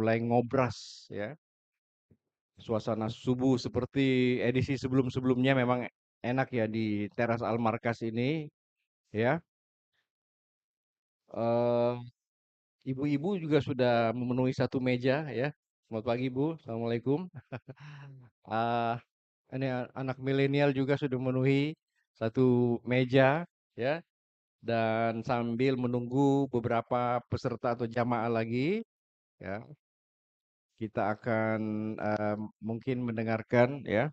mulai ngobras ya. Suasana subuh seperti edisi sebelum-sebelumnya memang enak ya di teras Al Markas ini ya. Eh, Ibu-ibu juga sudah memenuhi satu meja ya. Selamat pagi Bu, Assalamualaikum. Ah, ini anak milenial juga sudah memenuhi satu meja ya. Dan sambil menunggu beberapa peserta atau jamaah lagi ya, kita akan mungkin mendengarkan ya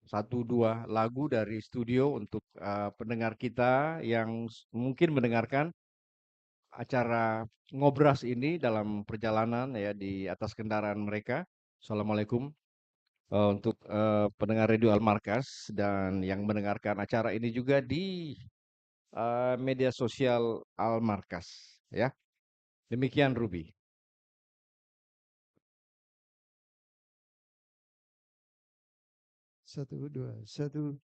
satu dua lagu dari studio untuk pendengar kita yang mungkin mendengarkan acara ngobras ini dalam perjalanan ya di atas kendaraan mereka. Assalamualaikum untuk pendengar Radio Al Markas dan yang mendengarkan acara ini juga di media sosial Al Markas ya. Demikian Ruby. Satu, dua, satu.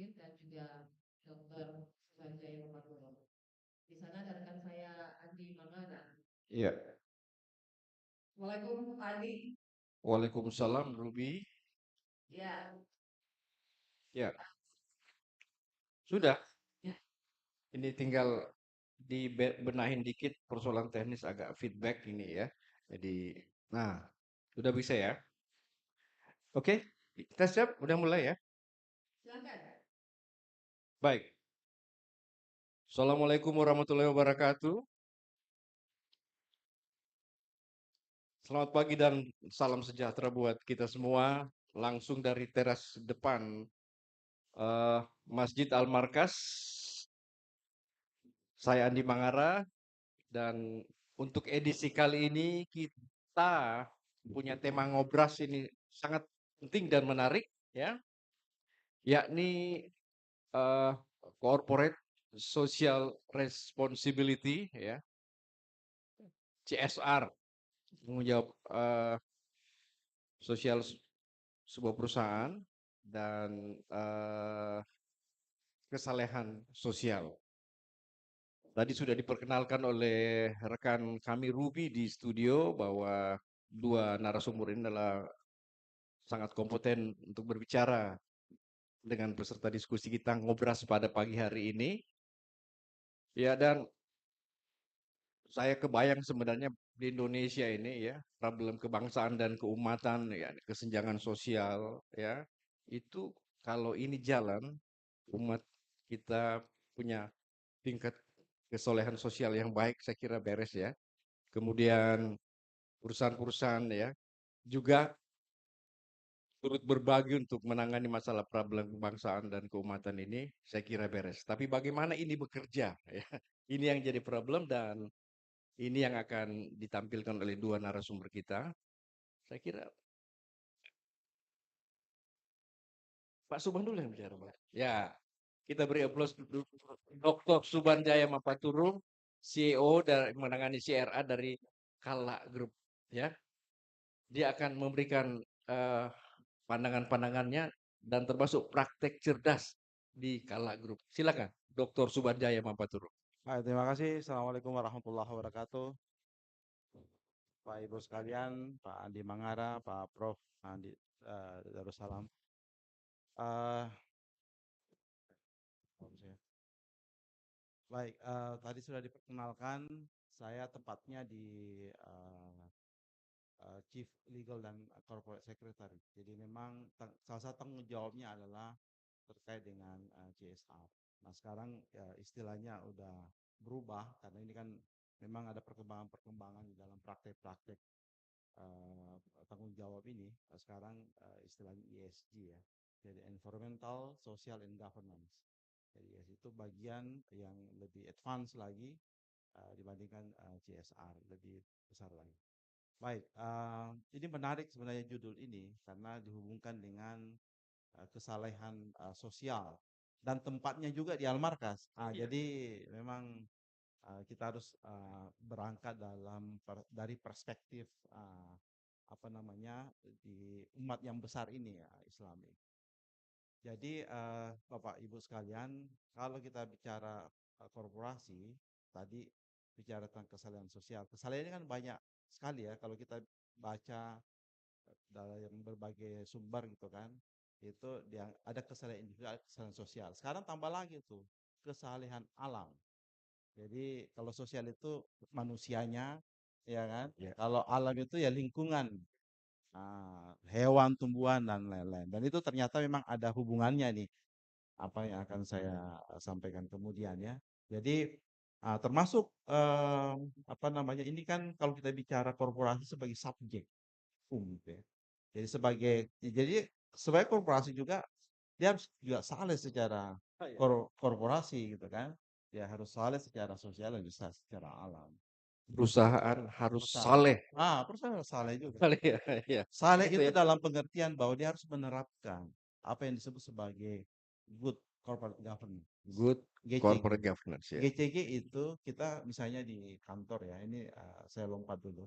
Dan juga Dr. Sanjaya Umargono. Di sana ada rekan Iya. Waalaikumsalam, Ruby. Ya, sudah. Ini tinggal dibenahin dikit persoalan teknis agak feedback ini ya. Jadi, nah, sudah bisa ya. Oke, kita siap? Udah mulai ya? Baik. Assalamualaikum warahmatullahi wabarakatuh. Selamat pagi dan salam sejahtera buat kita semua. Langsung dari teras depan Masjid Al-Markas. Saya Andi Mangara dan untuk edisi kali ini kita punya tema ngobras ini sangat penting dan menarik ya, yakni eh, corporate social responsibility ya, CSR, tanggung jawab sosial sebuah perusahaan dan kesalehan sosial. Tadi sudah diperkenalkan oleh rekan kami Ruby di studio bahwa dua narasumber ini adalah sangat kompeten untuk berbicara dengan peserta diskusi kita ngobras pada pagi hari ini. Ya, dan saya kebayang sebenarnya di Indonesia ini ya, problem kebangsaan dan keumatan ya, kesenjangan sosial ya, itu kalau ini jalan, umat kita punya tingkat kesolehan sosial yang baik, saya kira beres ya. Kemudian perusahaan-perusahaan ya juga turut berbagi untuk menangani masalah problem kebangsaan dan keumatan ini, saya kira beres. Tapi bagaimana ini bekerja ya, ini yang jadi problem dan ini yang akan ditampilkan oleh dua narasumber kita. Saya kira Pak Subhan dulu yang bicara, Pak. Ya, kita beri aplaus Dr. Subhan Jaya Mapaturu, CEO dari menangani CRA dari Kala Group. Ya, dia akan memberikan pandangan-pandangannya dan termasuk praktek cerdas di Kala Group. Silakan, Dr. Subhan Jaya Mapaturu. Baik, terima kasih. Assalamualaikum warahmatullahi wabarakatuh. Pak Ibu sekalian, Pak Andi Mangara, Pak Prof. Andi Darussalam. Eh, Baik, tadi sudah diperkenalkan, saya tepatnya di Chief Legal dan Corporate Secretary. Jadi memang salah satu tanggung jawabnya adalah terkait dengan CSR. Nah sekarang ya, istilahnya udah berubah karena ini kan memang ada perkembangan-perkembangan di dalam praktek-praktek uh, tanggung jawab ini sekarang istilahnya ESG ya. Jadi environmental, social and governance. Jadi ESG itu bagian yang lebih advance lagi dibandingkan CSR lebih besar lagi. Baik, ini menarik sebenarnya judul ini karena dihubungkan dengan kesalehan sosial dan tempatnya juga di Almarkas. Iya. Jadi memang kita harus berangkat dari perspektif apa namanya di umat yang besar ini ya Islami. Jadi Bapak Ibu sekalian, kalau kita bicara korporasi tadi bicara tentang kesalahan sosial. Kesalahan ini kan banyak sekali ya kalau kita baca dalam berbagai sumber gitu kan. Itu yang ada kesalahan individu, ada kesalahan sosial. Sekarang tambah lagi tuh kesalahan alam. Jadi kalau sosial itu manusianya, ya kan? Ya. Kalau alam itu ya lingkungan, hewan, tumbuhan dan lain-lain. Dan itu ternyata memang ada hubungannya nih, apa yang akan saya sampaikan kemudian ya. Jadi termasuk apa namanya? Ini kan kalau kita bicara korporasi sebagai subjek gitu ya. Jadi sebagai korporasi juga dia harus juga saleh secara Oh, iya. korporasi gitu kan. Dia harus saleh secara sosial dan juga secara alam. Perusahaan harus Perusahaan. saleh. Perusahaan harus saleh juga. Saleh ya, ya. Saleh Begitu itu ya. dalam pengertian bahwa dia harus menerapkan apa yang disebut sebagai good corporate governance. Good GCG. corporate governance ya. GCG itu kita misalnya di kantor ya, ini saya lompat dulu.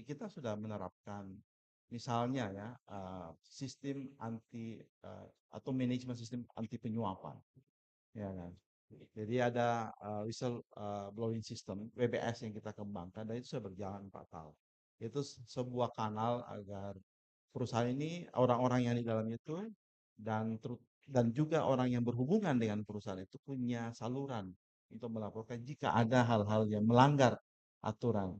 Kita sudah menerapkan misalnya ya sistem anti atau manajemen sistem anti penyuapan, ya kan. Jadi ada whistle blowing system WBS yang kita kembangkan dan itu sudah berjalan 4 tahun. Itu sebuah kanal agar perusahaan ini orang-orang yang di dalamnya itu dan juga orang yang berhubungan dengan perusahaan itu punya saluran untuk melaporkan jika ada hal-hal yang melanggar aturan.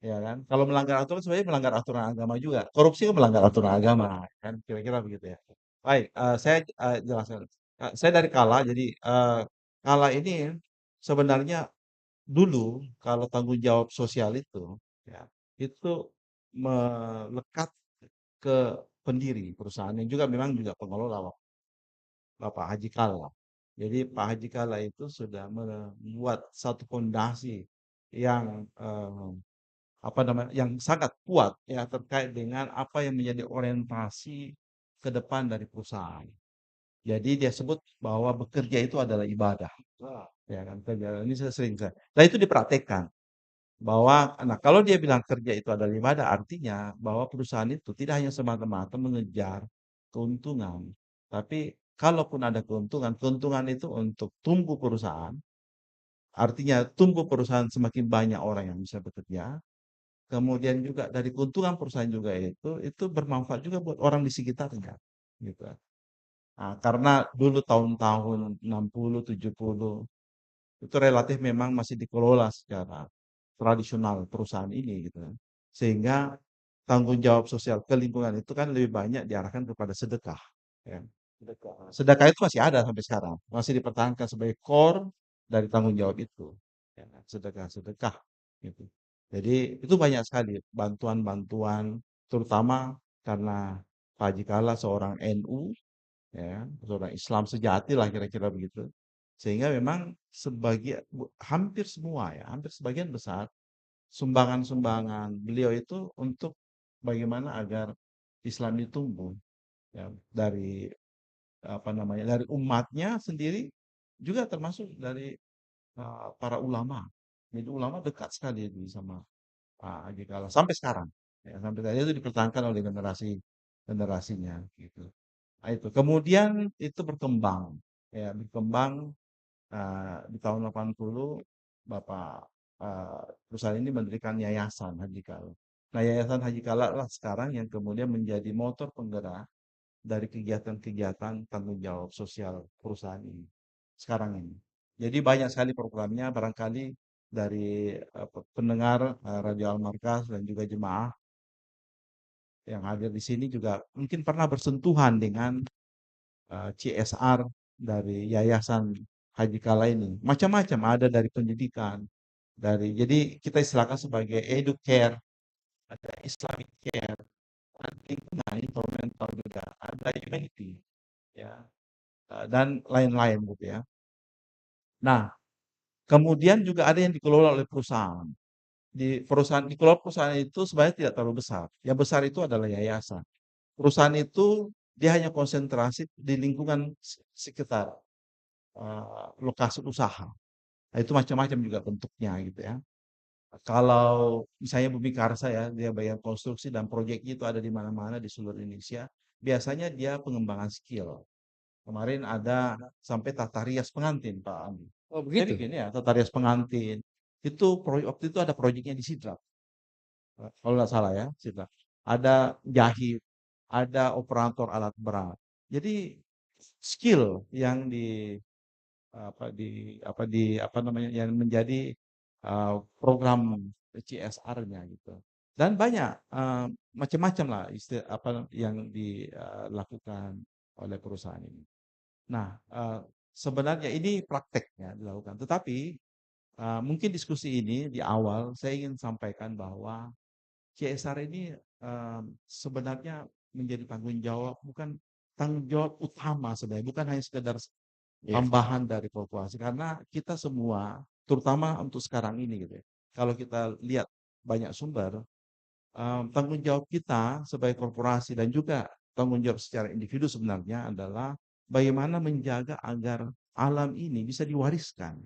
Ya kan? Kalau melanggar aturan sebenarnya melanggar aturan agama juga. Korupsi kan melanggar aturan agama kan kira-kira begitu ya. Baik, saya jelaskan. Saya dari Kala jadi Kala ini sebenarnya dulu kalau tanggung jawab sosial itu ya itu melekat ke pendiri perusahaan yang juga memang juga pengelola Bapak Haji Kala. Jadi Pak Haji Kala itu sudah membuat satu fondasi yang apa namanya yang sangat kuat ya terkait dengan apa yang menjadi orientasi ke depan dari perusahaan. Jadi dia sebut bahwa bekerja itu adalah ibadah. Ya kan kerja ini saya sering saya. Nah itu dipraktekkan bahwa nah kalau dia bilang kerja itu adalah ibadah artinya bahwa perusahaan itu tidak hanya semata-mata mengejar keuntungan, tapi kalaupun ada keuntungan, keuntungan itu untuk tumbuh perusahaan, artinya tumbuh perusahaan semakin banyak orang yang bisa bekerja, kemudian juga dari keuntungan perusahaan juga itu bermanfaat juga buat orang di sekitarnya, gitu. Nah, karena dulu tahun-tahun 60, 70 itu relatif memang masih dikelola secara tradisional perusahaan ini gitu kan. Sehingga tanggung jawab sosial ke lingkungan itu kan lebih banyak diarahkan kepada sedekah. Ya. Sedekah itu masih ada sampai sekarang, masih dipertahankan sebagai core dari tanggung jawab itu. Ya, sedekah-sedekah gitu. Jadi itu banyak sekali bantuan-bantuan, terutama karena Pak Haji Kala seorang NU, ya, seorang Islam sejati lah kira-kira begitu. Sehingga memang hampir semua ya, hampir sebagian besar sumbangan-sumbangan beliau itu untuk bagaimana agar Islam itu tumbuh ya dari apa namanya dari umatnya sendiri juga termasuk dari para ulama. Jadi ulama dekat sekali itu sama Pak Haji Kala sampai sekarang. Ya, sampai sekarang itu dipertahankan oleh generasinya gitu. Nah, itu. Kemudian itu berkembang ya berkembang di tahun 80 Bapak perusahaan ini mendirikan Yayasan Haji Kala. Nah, Yayasan Haji Kala lah sekarang yang kemudian menjadi motor penggerak dari kegiatan-kegiatan tanggung jawab sosial perusahaan ini sekarang ini. Jadi banyak sekali programnya barangkali dari pendengar Radio Al-Markas dan juga jemaah yang hadir di sini juga mungkin pernah bersentuhan dengan CSR dari Yayasan Haji Kala ini. Macam-macam ada dari pendidikan, jadi kita istilahkan sebagai educare, ada Islamic care, ada lingkungan, environmental juga, ada humanity, ya, dan lain-lain gitu ya. Nah, kemudian juga ada yang dikelola oleh perusahaan. Dikelola perusahaan itu sebenarnya tidak terlalu besar. Yang besar itu adalah yayasan. Perusahaan itu dia hanya konsentrasi di lingkungan sekitar lokasi usaha. Nah, itu macam-macam juga bentuknya gitu ya. Kalau misalnya Bumi Karsa ya, dia bagian konstruksi dan proyeknya itu ada di mana-mana di seluruh Indonesia. Biasanya dia pengembangan skill. Kemarin ada sampai tata rias pengantin, Pak Ami. Oh Saya begitu? bikin ya, tata rias pengantin. Itu proyek waktu itu ada proyeknya di Sidrap. Kalau nggak salah ya, Sidrap. Ada jahit, ada operator alat berat. Jadi skill yang apa namanya yang menjadi program CSR-nya gitu. Dan banyak macam-macam lah apa yang dilakukan oleh perusahaan ini. Nah, sebenarnya ini prakteknya dilakukan. Tetapi mungkin diskusi ini di awal saya ingin sampaikan bahwa CSR ini sebenarnya menjadi tanggung jawab bukan tanggung jawab utama sebenarnya, bukan hanya sekedar Iya. tambahan dari populasi karena kita semua terutama untuk sekarang ini gitu ya. Kalau kita lihat banyak sumber tanggung jawab kita sebagai korporasi dan juga tanggung jawab secara individu sebenarnya adalah bagaimana menjaga agar alam ini bisa diwariskan.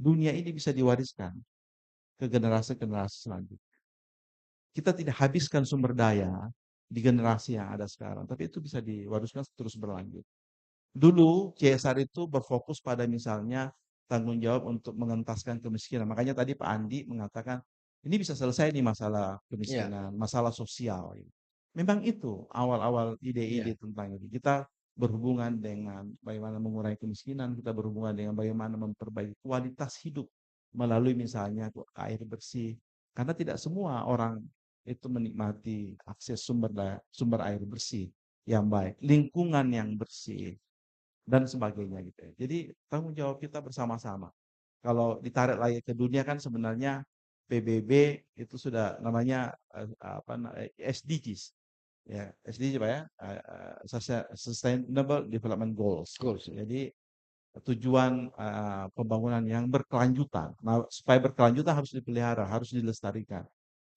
Dunia ini bisa diwariskan ke generasi-generasi selanjutnya. Kita tidak habiskan sumber daya di generasi yang ada sekarang, tapi itu bisa diwariskan terus berlanjut. Dulu CSR itu berfokus pada misalnya tanggung jawab untuk mengentaskan kemiskinan. Makanya tadi Pak Andi mengatakan ini bisa selesai nih masalah Iya, kemiskinan, masalah sosial. Memang itu awal-awal iya, ide-ide tentang itu. Kita berhubungan dengan bagaimana mengurangi kemiskinan, kita berhubungan dengan bagaimana memperbaiki kualitas hidup melalui misalnya air bersih. Karena tidak semua orang itu menikmati akses sumber air bersih yang baik, lingkungan yang bersih dan sebagainya gitu ya. Jadi tanggung jawab kita bersama-sama. Kalau ditarik lagi ke dunia kan sebenarnya PBB itu sudah namanya SDGs ya, SDGs Pak ya, Sustainable Development Goals gitu. goals. Jadi tujuan pembangunan yang berkelanjutan. Nah, supaya berkelanjutan harus dipelihara, harus dilestarikan.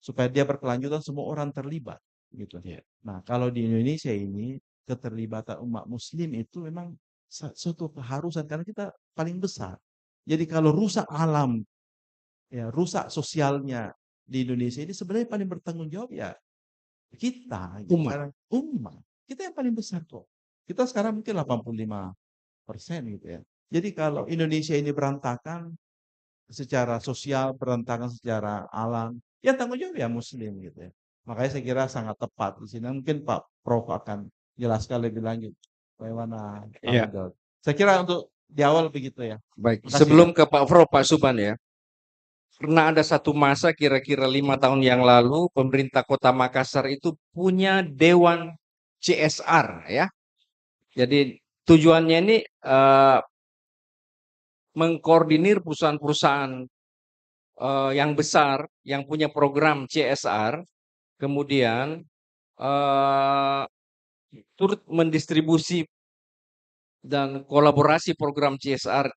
Supaya dia berkelanjutan semua orang terlibat gitu. Iya. Nah, kalau di Indonesia ini keterlibatan umat muslim itu memang suatu keharusan karena kita paling besar. Jadi kalau rusak alam, ya rusak sosialnya di Indonesia ini sebenarnya paling bertanggung jawab ya kita gitu. Umat. Karena umat kita yang paling besar kok. Kita sekarang mungkin 85% gitu ya. Jadi kalau Indonesia ini berantakan secara sosial, berantakan secara alam, ya tanggung jawab ya Muslim gitu ya. Makanya saya kira sangat tepat di sini. Mungkin Pak Prof akan jelaskan lebih lanjut bagaimana tanggung Iya, jawab. Saya kira untuk di awal begitu ya. baik. Terima kasih ya. Sebelum ke Pak Fro, Pak Suban ya. Pernah ada satu masa kira-kira 5 tahun yang lalu, pemerintah Kota Makassar itu punya Dewan CSR ya. Jadi tujuannya ini mengkoordinir perusahaan-perusahaan yang besar yang punya program CSR, kemudian eh, turut mendistribusi dan kolaborasi program CSR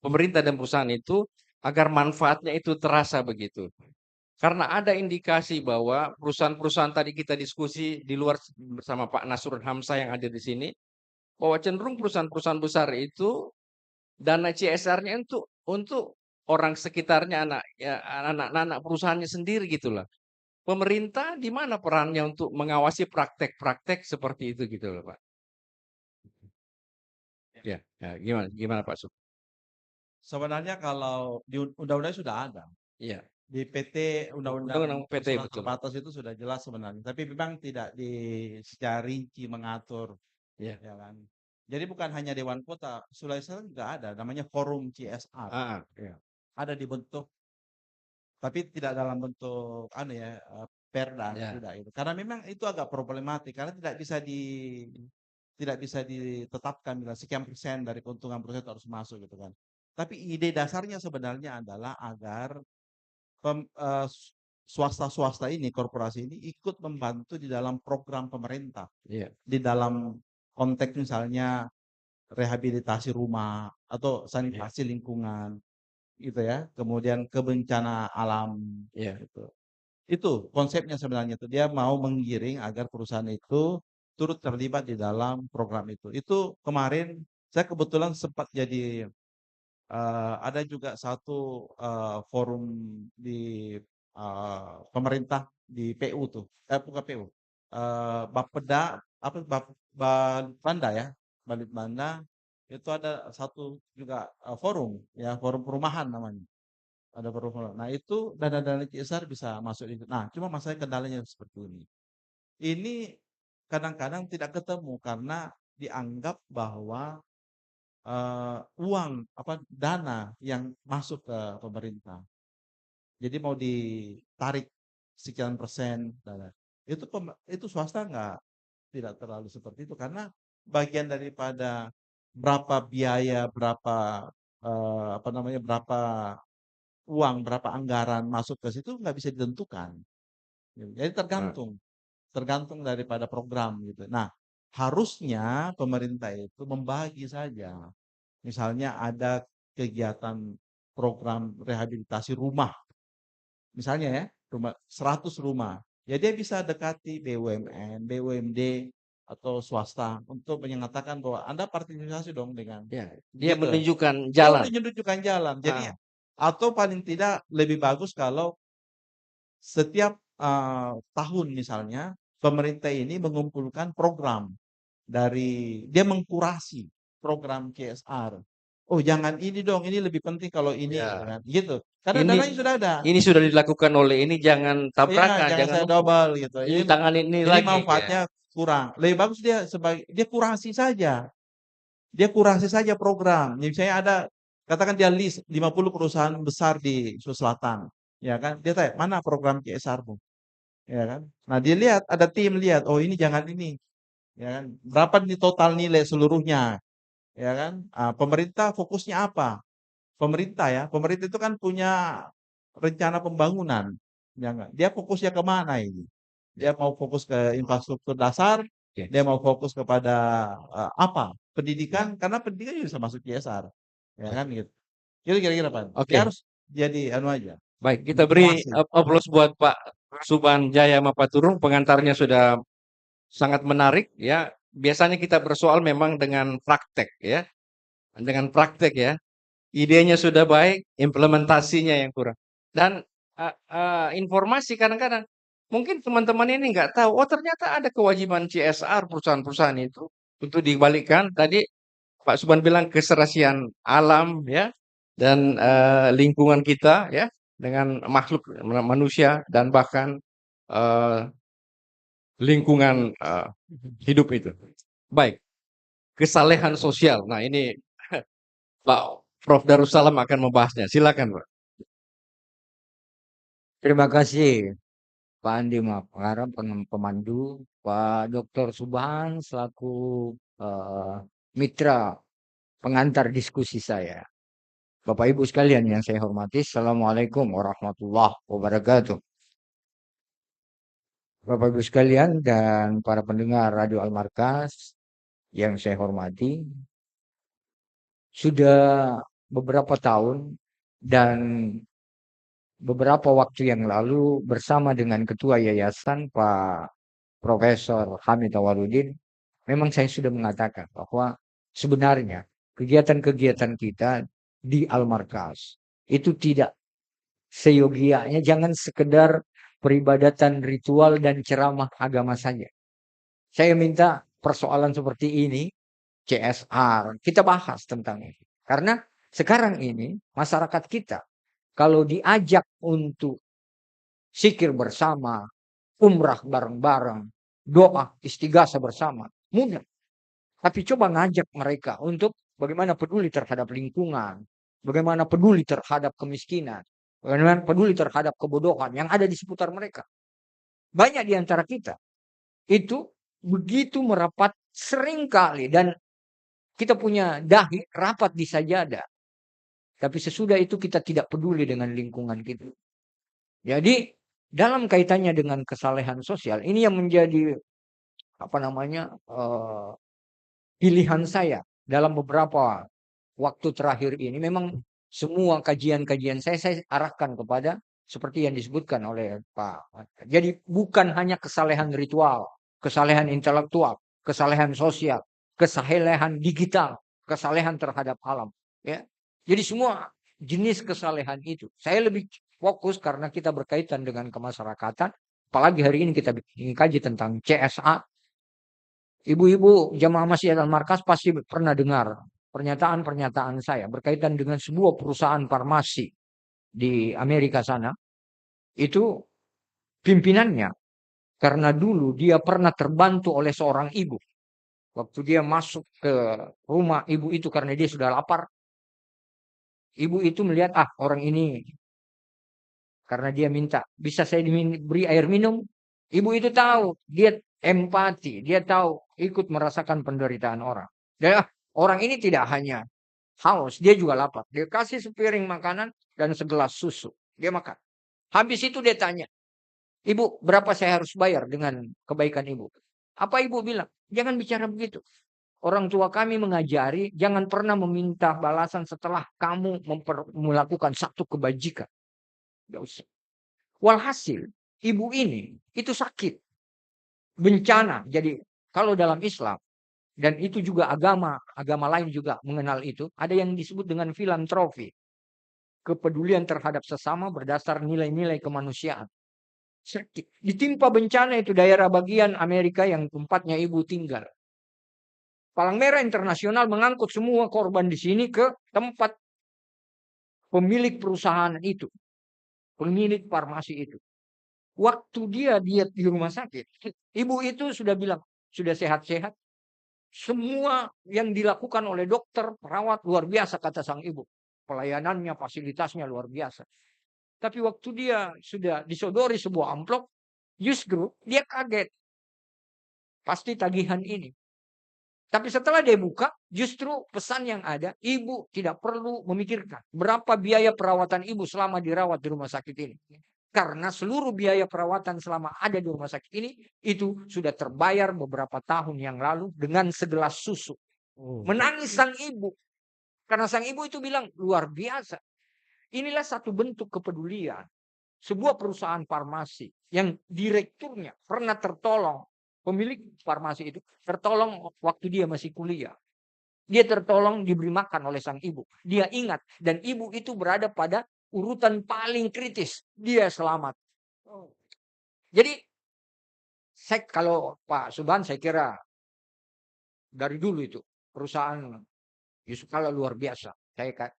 pemerintah dan perusahaan itu agar manfaatnya itu terasa begitu. Karena ada indikasi bahwa perusahaan-perusahaan tadi kita diskusi di luar bersama Pak Nasrul Hamzah yang ada di sini, bahwa cenderung perusahaan-perusahaan besar itu dana CSR-nya untuk orang sekitarnya anak ya, anak-anak perusahaannya sendiri gitulah. Pemerintah di mana perannya untuk mengawasi praktek-praktek seperti itu gitu loh Pak. Ya, ya gimana gimana Pak Sub? Sebenarnya kalau di undang-undang sudah ada. Iya, Di PT Undang-Undang undang-undang PT Usaha betul. Terbatas itu sudah jelas sebenarnya. Tapi memang tidak secara rinci mengatur. Ya. Ya kan. Jadi bukan hanya Dewan Kota, Sulawesi Selatan juga ada, namanya Forum CSR. Ya. Ada dibentuk, tapi tidak dalam bentuk perda, Ya. tidak itu. Karena memang itu agak problematik karena tidak bisa ditetapkan bila sekian persen dari keuntungan perusahaan itu harus masuk gitu kan. Tapi ide dasarnya sebenarnya adalah agar swasta-swasta ini, korporasi ini ikut membantu di dalam program pemerintah, Iya. di dalam konteks misalnya rehabilitasi rumah atau Iya. sanitasi lingkungan gitu ya. Kemudian kebencana alam Iya. gitu. Itu konsepnya sebenarnya itu dia mau menggiring agar perusahaan itu turut terlibat di dalam program itu. Itu kemarin saya kebetulan sempat jadi ada juga satu forum di pemerintah di PU tuh, bukan PU, Bapeda apa Balitbanda ya, Balitbanda itu ada satu juga forum ya, forum perumahan namanya. Ada forum. Nah itu dana-dana CSR bisa masuk itu. Nah cuma masalah kendalanya seperti ini. Ini kadang-kadang tidak ketemu karena dianggap bahwa uang dana yang masuk ke pemerintah. Jadi mau ditarik sekian persen dana. Itu swasta tidak terlalu seperti itu karena bagian daripada berapa biaya, berapa berapa uang, berapa anggaran masuk ke situ nggak bisa ditentukan. Gitu. Jadi Nah, tergantung daripada program gitu. Nah, harusnya pemerintah itu membagi saja. Misalnya ada kegiatan program rehabilitasi rumah, misalnya ya, 100 rumah. Ya dia bisa dekati BUMN, BUMD atau swasta untuk menyatakan bahwa Anda partisipasi dong dengan ya. Dia gitu. menunjukkan Dia jalan. udah menunjukkan jalan. Jadi Ah, atau paling tidak lebih bagus kalau setiap tahun misalnya pemerintah ini mengumpulkan program dari dia mengkurasi. program CSR. Oh jangan ini dong, ini lebih penting kalau ini, Ya, kan, gitu. Karena ini dananya sudah ada. ini sudah dilakukan oleh ini, jangan Iya, tabrakan, jangan jangan saya numpuk. double gitu. Ini tangan ini Jadi lagi ya. manfaatnya kurang. Lebih bagus dia sebagai dia kurasi saja. Dia kurasi saja program. Misalnya ada katakan dia list 50 perusahaan besar di Sulawesi Selatan, ya kan? Dia tanya, "Mana program CSR-mu?" Ya kan? Nah, dia lihat ada tim lihat, "Oh, ini jangan ini." Ya kan? Berapa nih total nilai seluruhnya, ya kan? Pemerintah fokusnya apa? Pemerintah ya, pemerintah itu kan punya rencana pembangunan, ya nggak? Dia fokusnya ke mana ini? Dia mau fokus ke infrastruktur dasar, Oke. dia mau fokus kepada apa? Pendidikan, karena pendidikan juga bisa masuk CSR, ya kan gitu. Jadi kira-kira Pak, dia Oke, harus jadi anu aja, baik. Kita beri kurasi. aplaus buat Pak Suban Jaya Mapaturung. Pengantarnya sudah sangat menarik ya. Biasanya kita bersoal memang dengan praktek ya, dengan praktek ya. Idenya sudah baik, implementasinya yang kurang. Dan informasi kadang-kadang mungkin teman-teman ini nggak tahu. Oh ternyata ada kewajiban CSR perusahaan-perusahaan itu untuk dibalikkan. Tadi Pak Suban bilang keserasian alam ya dan lingkungan kita ya dengan makhluk manusia dan bahkan eh, lingkungan hidup itu. Baik, kesalehan sosial. Nah ini Pak Prof. Darussalam akan membahasnya. Silakan Pak. Terima kasih Pak Andi Mapara, pemandu, Pak Dr. Subhan selaku eh, mitra pengantar diskusi saya. Bapak Ibu sekalian yang saya hormati, Assalamualaikum warahmatullahi wabarakatuh. Bapak Ibu sekalian dan para pendengar Radio Al-Markas yang saya hormati, sudah beberapa tahun dan beberapa waktu yang lalu bersama dengan Ketua Yayasan Pak Profesor Hamid Awaludin, memang saya sudah mengatakan bahwa sebenarnya kegiatan-kegiatan kita di Al-Markas itu tidak seyogianya, jangan sekedar peribadatan ritual dan ceramah agama saja. Saya minta persoalan seperti ini, CSR, kita bahas tentang ini. Karena sekarang ini masyarakat kita kalau diajak untuk zikir bersama, umrah bareng-bareng, doa istighatha bersama, mudah. Tapi coba ngajak mereka untuk bagaimana peduli terhadap lingkungan, bagaimana peduli terhadap kemiskinan, bagaimana peduli terhadap kebodohan yang ada di seputar mereka. Banyak di antara kita itu begitu merapat seringkali dan kita punya dahi rapat di sajadah. Tapi sesudah itu kita tidak peduli dengan lingkungan kita. Jadi dalam kaitannya dengan kesalehan sosial ini yang menjadi apa namanya pilihan saya dalam beberapa waktu terakhir ini. Memang semua kajian-kajian saya arahkan kepada seperti yang disebutkan oleh Pak. Jadi bukan hanya kesalehan ritual, kesalehan intelektual, kesalehan sosial, kesalehan digital, kesalehan terhadap alam. Ya, jadi semua jenis kesalehan itu. Saya lebih fokus karena kita berkaitan dengan kemasyarakatan. Apalagi hari ini kita bikin kaji tentang CSA. Ibu-ibu jamaah masjid Al-Markas pasti pernah dengar pernyataan-pernyataan saya berkaitan dengan sebuah perusahaan farmasi di Amerika sana. Itu pimpinannya karena dulu dia pernah terbantu oleh seorang ibu. Waktu dia masuk ke rumah ibu itu karena dia sudah lapar. Ibu itu melihat, orang ini karena dia minta, bisa saya beri air minum? Ibu itu tahu, dia empati, dia tahu ikut merasakan penderitaan orang. Dan orang ini tidak hanya haus, dia juga lapar. Dia kasih sepiring makanan dan segelas susu. Dia makan. Habis itu dia tanya, "Ibu, berapa saya harus bayar dengan kebaikan ibu?" Apa ibu bilang? "Jangan bicara begitu. Orang tua kami mengajari, jangan pernah meminta balasan setelah kamu melakukan satu kebajikan. Gak usah." Walhasil, ibu ini itu sakit. Bencana. Jadi kalau dalam Islam, dan itu juga agama lain juga mengenal itu, ada yang disebut dengan filantropi. Kepedulian terhadap sesama berdasar nilai-nilai kemanusiaan. Sakit. Ditimpa bencana itu daerah bagian Amerika yang tempatnya ibu tinggal. Palang Merah Internasional mengangkut semua korban di sini ke tempat pemilik perusahaan itu, pemilik farmasi itu. Waktu dia diet di rumah sakit, ibu itu sudah bilang, sudah sehat-sehat. Semua yang dilakukan oleh dokter, perawat luar biasa kata sang ibu. Pelayanannya, fasilitasnya luar biasa. Tapi waktu dia sudah disodori sebuah amplop, justru dia kaget. Pasti tagihan ini. Tapi setelah dia buka, justru pesan yang ada, ibu tidak perlu memikirkan berapa biaya perawatan ibu selama dirawat di rumah sakit ini. Karena seluruh biaya perawatan selama ada di rumah sakit ini, itu sudah terbayar beberapa tahun yang lalu dengan segelas susu. Oh. Menangis sang ibu. Karena sang ibu itu bilang, luar biasa. Inilah satu bentuk kepedulian. Sebuah perusahaan farmasi yang direkturnya pernah tertolong. Pemilik farmasi itu tertolong waktu dia masih kuliah. Dia tertolong diberi makan oleh sang ibu. Dia ingat. Dan ibu itu berada pada urutan paling kritis. Dia selamat. Jadi, kalau Pak Subhan saya kira dari dulu itu perusahaan Yusuf Kala luar biasa.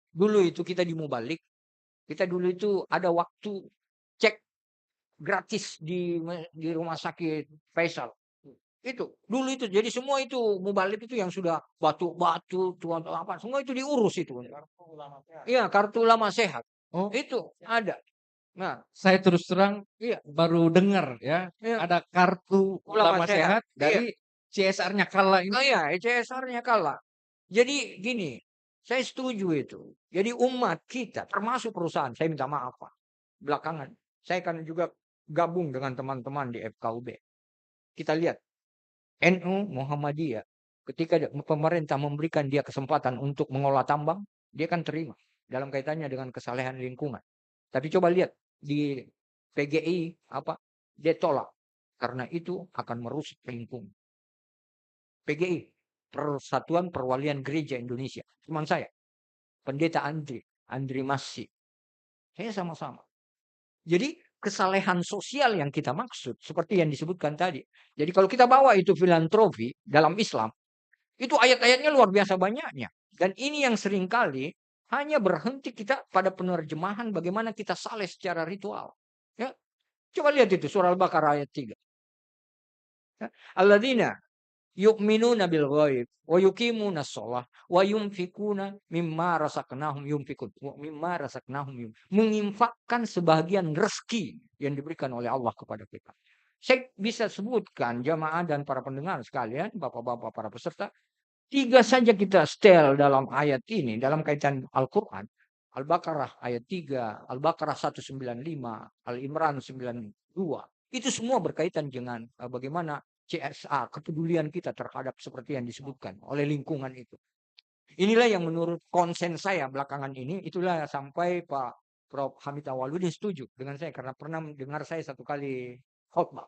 Dulu itu kita di Mubalik. Kita dulu itu ada waktu cek gratis di rumah sakit Faisal. Itu dulu itu, jadi semua itu mubalik itu yang sudah batu-batu tuan apa semua itu diurus itu. Iya, kartu lama sehat. Oh, Itu ada. Nah, saya terus terang iya, baru dengar ya, iya, ada kartu ulama Ulama sehat. Sehat dari CSR-nya Kala ini. Oh iya, CSR-nya kalah. Jadi gini, saya setuju itu. Jadi umat kita, termasuk perusahaan, saya minta maaf Pak. Belakangan, saya kan juga gabung dengan teman-teman di FKUB. Kita lihat NU Muhammadiyah, ketika pemerintah memberikan dia kesempatan untuk mengolah tambang, dia kan terima dalam kaitannya dengan kesalahan lingkungan. Tapi coba lihat di PGI apa? Dia tolak karena itu akan merusak lingkungan. PGI, Persatuan Perwalian Gereja Indonesia, teman saya, Pendeta Andri Masih. Saya sama-sama. Jadi kesalehan sosial yang kita maksud seperti yang disebutkan tadi. Jadi kalau kita bawa itu filantropi dalam Islam, itu ayat-ayatnya luar biasa banyaknya. Dan ini yang seringkali hanya berhenti kita pada penerjemahan bagaimana kita saleh secara ritual. Ya. Coba lihat itu surah Al-Baqarah ayat 3. Ya. Alladzina yu'minuna bil ghaib wa yuqimuna shalah wa yunfikuna mimma razaqnahum yunfikun. Mimma razaqnahum menginfakkan sebagian rezeki yang diberikan oleh Allah kepada kita. Saya bisa sebutkan jamaah dan para pendengar sekalian, bapak-bapak para peserta, 3 saja kita setel dalam ayat ini, dalam kaitan Al-Quran. Al-Baqarah ayat 3, Al-Baqarah 195, Al-Imran 92. Itu semua berkaitan dengan bagaimana CSA, kepedulian kita terhadap seperti yang disebutkan oleh lingkungan itu. Inilah yang menurut konsen saya belakangan ini, itulah sampai Pak Prof. Hamid Awaludin setuju dengan saya, karena pernah mendengar saya satu kali khotbah.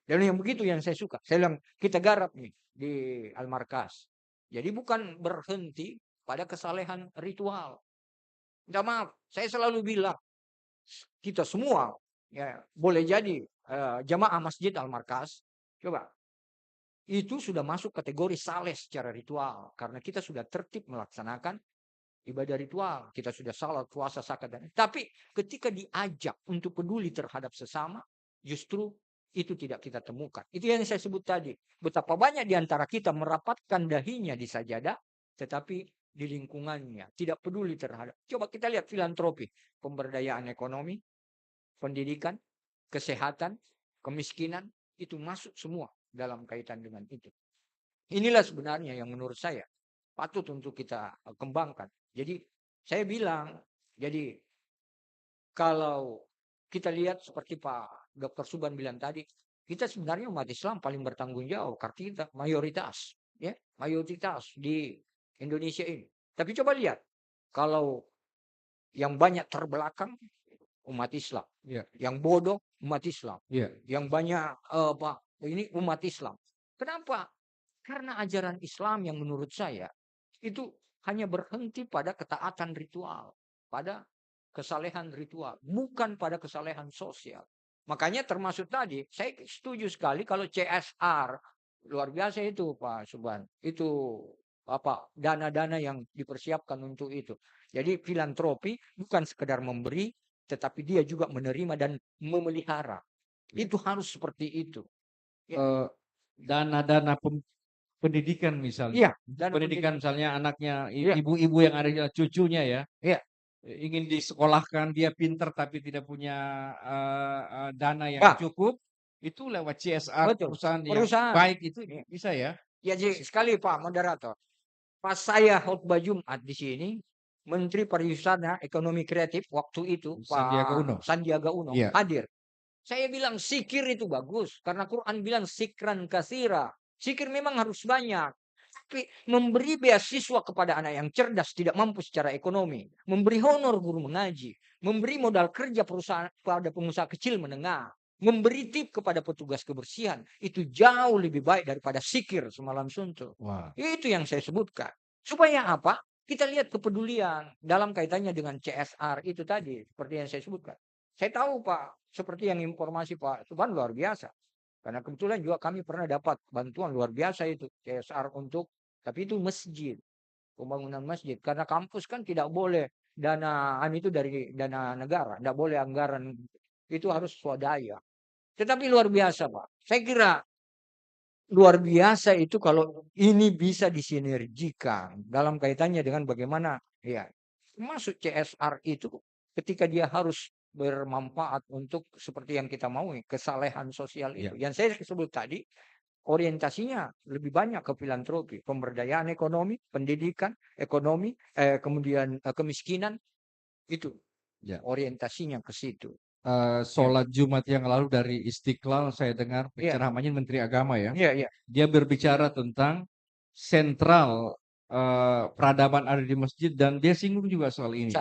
Dan yang begitu yang saya suka. Saya bilang, kita garap nih di Al-Markas. Jadi bukan berhenti pada kesalehan ritual. Minta maaf, saya selalu bilang, kita semua ya boleh jadi jamaah Masjid Al-Markas. Coba, itu sudah masuk kategori saleh secara ritual. Karena kita sudah tertib melaksanakan ibadah ritual. Kita sudah salat, puasa, zakat. Tapi ketika diajak untuk peduli terhadap sesama, justru itu tidak kita temukan. Itu yang saya sebut tadi. Betapa banyak di antara kita merapatkan dahinya di sajadah, tetapi di lingkungannya tidak peduli terhadap. Coba kita lihat filantropi, pemberdayaan ekonomi, pendidikan, kesehatan, kemiskinan, itu masuk semua dalam kaitan dengan itu. Inilah sebenarnya yang menurut saya patut untuk kita kembangkan. Jadi saya bilang, jadi kalau kita lihat seperti Pak Dr. Subhan bilang tadi, kita sebenarnya umat Islam paling bertanggung jawab karena kita mayoritas, ya, mayoritas di Indonesia ini. Tapi coba lihat, kalau yang banyak terbelakang umat Islam, Iya, yang bodoh umat Islam, iya. yang banyak ini umat Islam. Kenapa? Karena ajaran Islam yang menurut saya itu hanya berhenti pada ketaatan ritual, pada kesalehan ritual, bukan pada kesalehan sosial. Makanya termasuk tadi, saya setuju sekali kalau CSR Luar biasa itu Pak Subhan. Itu apa dana-dana yang dipersiapkan untuk itu. Jadi filantropi bukan sekedar memberi, tetapi dia juga menerima dan memelihara. Itu harus seperti itu. Ya. Eh, dana-dana pendidikan misalnya. Iya, dana Pendidikan pendidikan. misalnya anaknya Iya. ibu-ibu yang ada cucunya ya. Iya. Ingin disekolahkan, dia pinter tapi tidak punya dana yang Pak, cukup, itu lewat CSR betul. perusahaan yang Perusahaan. baik itu Iya. bisa ya. Ya, jadi sekali Pak Moderator. Pas saya khutbah Jumat di sini, Menteri Pariwisata Ekonomi Kreatif waktu itu Sandiaga Uno. Pak Sandiaga Uno Iya. hadir. Saya bilang sikir itu bagus karena Quran bilang sikran kasira. Sikir memang harus banyak. Tapi memberi beasiswa kepada anak yang cerdas tidak mampu secara ekonomi, memberi honor guru mengaji, memberi modal kerja perusahaan pada pengusaha kecil menengah, memberi tip kepada petugas kebersihan, itu jauh lebih baik daripada sikir semalam suntuk. Wah. Itu yang saya sebutkan. Supaya apa? Kita lihat kepedulian dalam kaitannya dengan CSR itu tadi, seperti yang saya sebutkan. Saya tahu Pak, seperti yang informasi Pak Subhan luar biasa. Karena kebetulan juga kami pernah dapat bantuan luar biasa itu CSR untuk, tapi itu masjid, pembangunan masjid. Karena kampus kan tidak boleh danaan itu dari dana negara, tidak boleh anggaran, itu harus swadaya. Tetapi luar biasa Pak. Saya kira luar biasa itu kalau ini bisa disinergikan dalam kaitannya dengan bagaimana ya masuk CSR itu ketika dia harus bermanfaat untuk seperti yang kita mau kesalehan sosial itu. Yang saya sebut tadi orientasinya lebih banyak ke filantropi, pemberdayaan ekonomi, pendidikan, ekonomi, kemudian kemiskinan itu Ya. orientasinya ke situ. Sholat Jumat yang lalu dari Istiqlal saya dengar pencerahannya Menteri Agama ya. Iya, iya. Dia berbicara tentang sentral peradaban ada di masjid dan dia singgung juga soal ini.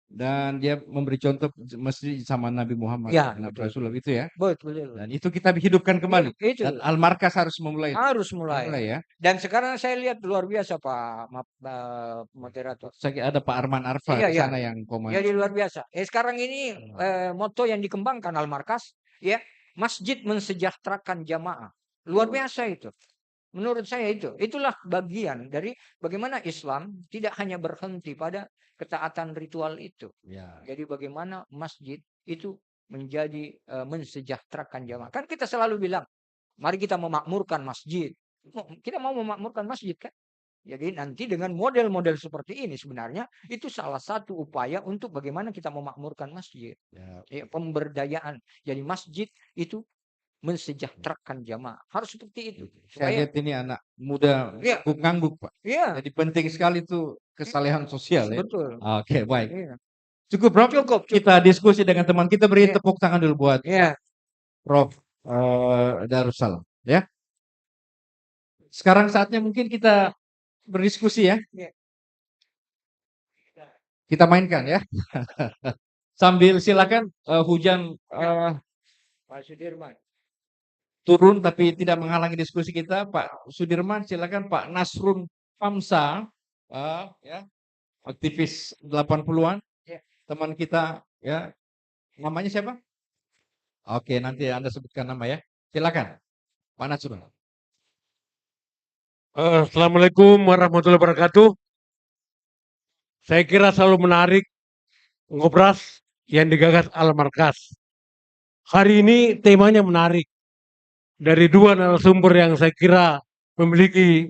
Dan dia memberi contoh masjid sama Nabi Muhammad, Ya, Nabi betul. Rasulullah itu ya. Betul. Dan itu kita hidupkan kembali. Itu. Dan Al-Markas harus memulai. Harus mulai. ya. Dan sekarang saya lihat luar biasa Pak Moderator. Saya ada Pak Arman Arfa Iya, di iya. sana yang komen. Jadi luar biasa. Sekarang ini moto yang dikembangkan Al-Markas ya, masjid mensejahterakan jamaah. Luar biasa itu. Menurut saya itulah bagian dari bagaimana Islam tidak hanya berhenti pada ketaatan ritual itu. Ya. Jadi bagaimana masjid itu menjadi mensejahterakan jamaah. Kan kita selalu bilang, mari kita memakmurkan masjid. Kita mau memakmurkan masjid kan? Jadi nanti dengan model-model seperti ini sebenarnya itu salah satu upaya untuk bagaimana kita memakmurkan masjid. Ya, pemberdayaan. Jadi masjid itu mensejahterakan jamaah. Harus seperti itu. Saya lihat ini anak muda ngangguk Pak. Iya. Jadi penting sekali itu kesalehan sosial ya. Betul. Oke, baik. Iya. Cukup Prof. Cukup. Kita diskusi dengan teman kita, beri tepuk tangan dulu buat Prof. Darussalam ya. Sekarang saatnya mungkin kita berdiskusi ya. Kita mainkan ya. Sambil silakan hujan Pak Sudirman turun tapi tidak menghalangi diskusi kita. Pak Sudirman silakan. Pak Nasrun Famsa ya, aktivis 80-an. Teman kita ya. Namanya siapa? Oke, nanti Anda sebutkan nama ya. Silakan. Pak Nasrun. Assalamualaikum warahmatullahi wabarakatuh. Saya kira selalu menarik ngobras yang digagas Al-Markas. Hari ini temanya menarik. Dari dua narasumber yang saya kira memiliki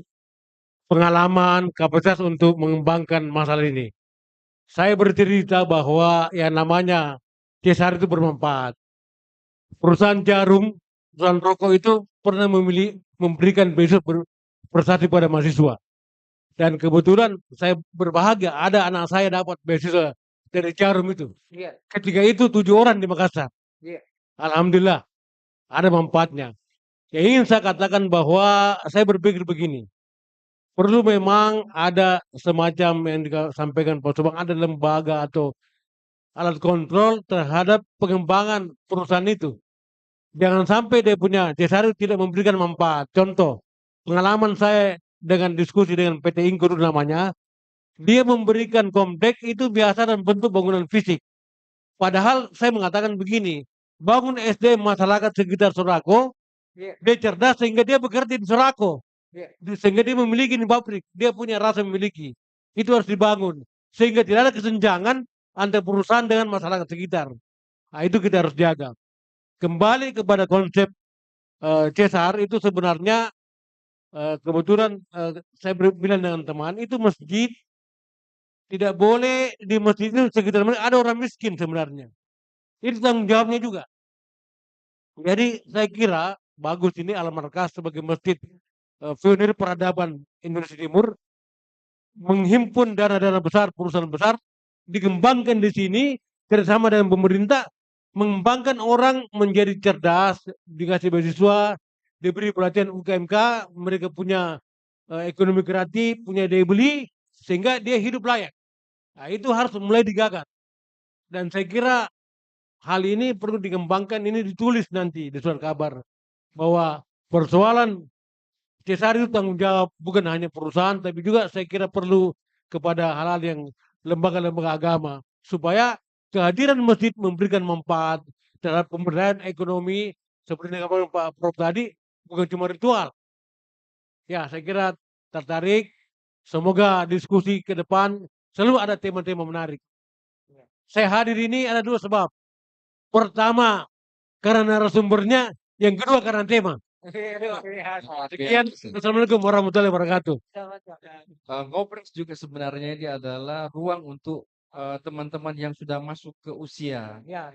pengalaman, kapasitas untuk mengembangkan masalah ini. Saya bercerita bahwa yang namanya CSR itu bermanfaat. Perusahaan jarum, perusahaan rokok itu pernah memberikan beasiswa prestasi pada mahasiswa. Dan kebetulan saya berbahagia ada anak saya dapat beasiswa dari jarum itu. Ketika itu 7 orang di Makassar. Alhamdulillah ada manfaatnya. Yang ingin saya katakan bahwa saya berpikir begini. Perlu memang ada semacam yang disampaikan Pak Subang, ada lembaga atau alat kontrol terhadap pengembangan perusahaan itu. Jangan sampai dia punya CSR tidak memberikan manfaat. Contoh, pengalaman saya dengan diskusi dengan PT Inkur namanya, dia memberikan komplek itu biasa dan bentuk bangunan fisik. Padahal saya mengatakan begini, bangun SD masyarakat sekitar Sorako Iya. Dia cerdas sehingga dia bekerja di Sorako. Iya. Sehingga dia memiliki pabrik. Dia punya rasa memiliki. Itu harus dibangun. Sehingga tidak ada kesenjangan antara perusahaan dengan masyarakat sekitar. Nah, itu kita harus jaga. Kembali kepada konsep Cesar itu sebenarnya kebetulan saya bilang dengan teman itu masjid tidak boleh di masjid itu sekitar ada orang miskin sebenarnya. Itu tanggung jawabnya juga. Jadi saya kira bagus ini Al-Markas sebagai masjid pionir peradaban Indonesia Timur menghimpun dana-dana besar, perusahaan besar, dikembangkan di sini kerjasama dengan pemerintah, mengembangkan orang menjadi cerdas, dikasih beasiswa, diberi pelatihan UKMK, mereka punya ekonomi kreatif, punya daya beli, sehingga dia hidup layak. Nah, itu harus mulai digagas. Dan saya kira hal ini perlu dikembangkan, ini ditulis nanti di surat kabar bahwa persoalan Cesar itu tanggung jawab bukan hanya perusahaan, tapi juga saya kira perlu kepada hal-hal yang lembaga-lembaga agama supaya kehadiran masjid memberikan manfaat terhadap pemberdayaan ekonomi seperti yang Pak Prof tadi bukan cuma ritual. Ya, saya kira tertarik. Semoga diskusi ke depan selalu ada tema-tema menarik. Saya hadir ini ada 2 sebab. Pertama, karena narasumbernya, yang kedua karena tema. Sekian, Assalamualaikum warahmatullahi wabarakatuh. Ngobras juga sebenarnya ini adalah ruang untuk teman-teman yang sudah masuk ke usia Ya.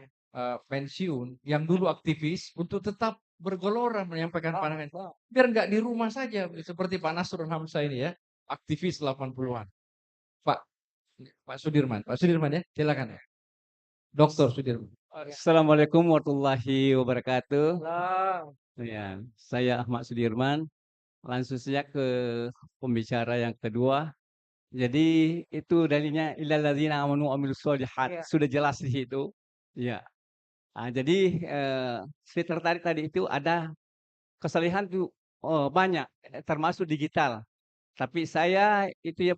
pensiun, yang dulu aktivis, untuk tetap bergelora menyampaikan pandangan. Biar nggak di rumah saja, seperti Pak Nasrul Hamzah ini ya, aktivis 80-an. Pak Sudirman ya, silakan ya. Dr. Sudirman. Assalamualaikum warahmatullahi wabarakatuh. Lah. Ya, saya Ahmad Sudirman. Langsung saja ke pembicara yang kedua. Jadi itu dalilnya illal ladzina amanu wa amilus sholihat. Iya. Sudah jelas di situ. Ya. Jadi saya tertarik tadi itu ada kesalahan tuh banyak termasuk digital. Tapi saya itu ya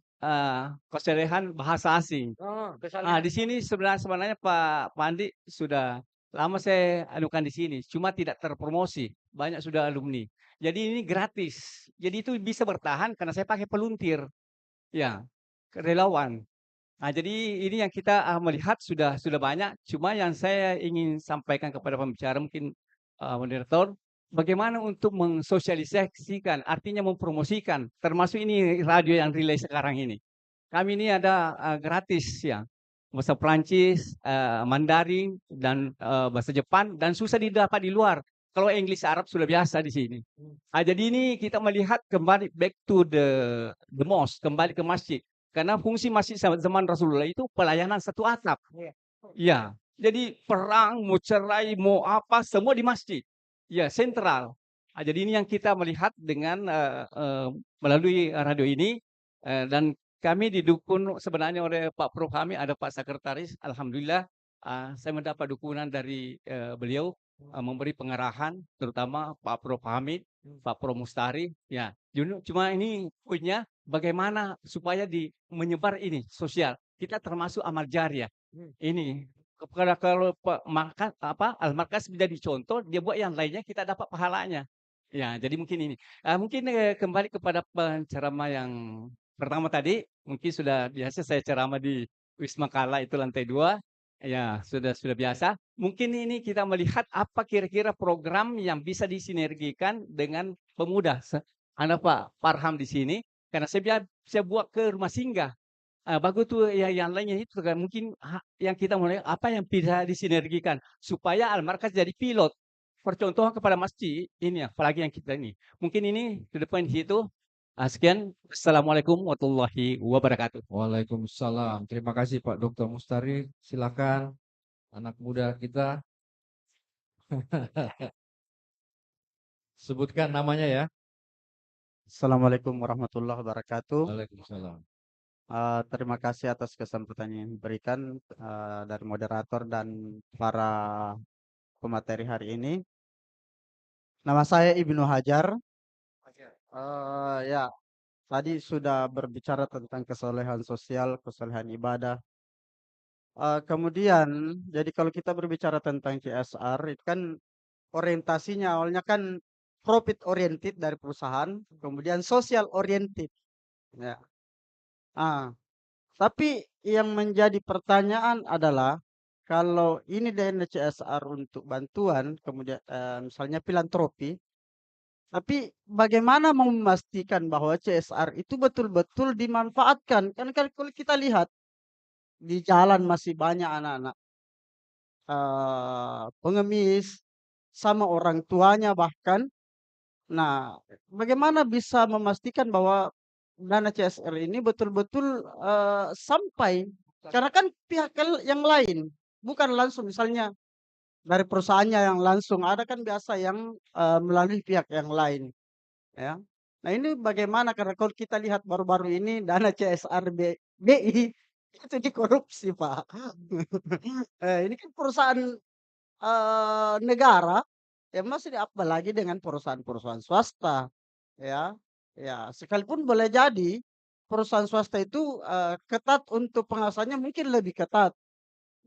kesalahan bahasa asing. Oh, Di sini sebenarnya Pak Andi sudah lama saya anukan di sini, cuma tidak terpromosi. Banyak sudah alumni. Jadi ini gratis. Jadi itu bisa bertahan karena saya pakai peluntir. Ya, relawan. Jadi ini yang kita melihat sudah banyak. Cuma yang saya ingin sampaikan kepada pembicara mungkin moderator, bagaimana untuk mensosialisasikan, artinya mempromosikan, termasuk ini radio yang relay sekarang ini. Kami ini ada gratis ya, bahasa Prancis, Mandarin, dan bahasa Jepang, dan susah didapat di luar. Kalau Inggris Arab sudah biasa di sini. Jadi ini kita melihat kembali back to the mosque, kembali ke masjid. Karena fungsi masjid zaman Rasulullah itu pelayanan satu atap. Ya, jadi perang, mau cerai, mau apa, semua di masjid. Ya, sentral. Jadi ini yang kita melihat dengan melalui radio ini, dan kami didukung sebenarnya oleh Pak Prof kami, ada Pak Sekretaris. Alhamdulillah saya mendapat dukungan dari beliau memberi pengarahan, terutama Pak Prof Hamid, Pak Prof Mustari. Ya, cuma ini poinnya bagaimana supaya menyebar ini sosial. Kita termasuk amal jariah. Ini kalau Al-Markas menjadi contoh, dia buat yang lainnya kita dapat pahalanya. Ya, jadi mungkin ini. Mungkin kembali kepada penceramah yang pertama tadi, mungkin sudah biasa saya ceramah di Wisma Kala itu lantai 2. Ya, sudah biasa. Mungkin ini kita melihat apa kira-kira program yang bisa disinergikan dengan pemuda. Ada Pak Farham di sini, karena saya buat ke rumah singgah. Bagus tuh ya, yang lainnya itu kan mungkin yang kita mulai apa yang bisa disinergikan supaya Al-Markas jadi pilot percontohan kepada masjid ini, apalagi yang kita ini. Mungkin ini to the point itu. Sekian. Assalamualaikum warahmatullahi wabarakatuh. Waalaikumsalam. Terima kasih Pak Dr. Mustari. Silakan anak muda kita. Sebutkan namanya ya. Assalamualaikum warahmatullahi wabarakatuh. Waalaikumsalam. Terima kasih atas kesempatan yang diberikan dari moderator dan para pemateri hari ini. Nama saya Ibnu Hajar. Ya, tadi sudah berbicara tentang kesolehan sosial, kesolehan ibadah. Kemudian, jadi kalau kita berbicara tentang CSR, itu kan orientasinya awalnya kan profit oriented dari perusahaan, kemudian social oriented. Ya. Ah, tapi yang menjadi pertanyaan adalah kalau ini dana CSR untuk bantuan, kemudian misalnya filantropi, tapi bagaimana mau memastikan bahwa CSR itu betul-betul dimanfaatkan? Kan kalau kita lihat di jalan masih banyak anak-anak pengemis sama orang tuanya bahkan. Nah, bagaimana bisa memastikan bahwa dana CSR ini betul-betul sampai? Karena kan pihak yang lain bukan langsung misalnya dari perusahaannya yang langsung ada kan biasa yang melalui pihak yang lain, ya. Nah ini bagaimana karena kalau kita lihat baru-baru ini dana CSR BI itu dikorupsi Pak. Ini kan perusahaan negara, ya masih apalagi dengan perusahaan-perusahaan swasta, ya. Ya, sekalipun boleh jadi perusahaan swasta itu ketat untuk pengawasannya mungkin lebih ketat,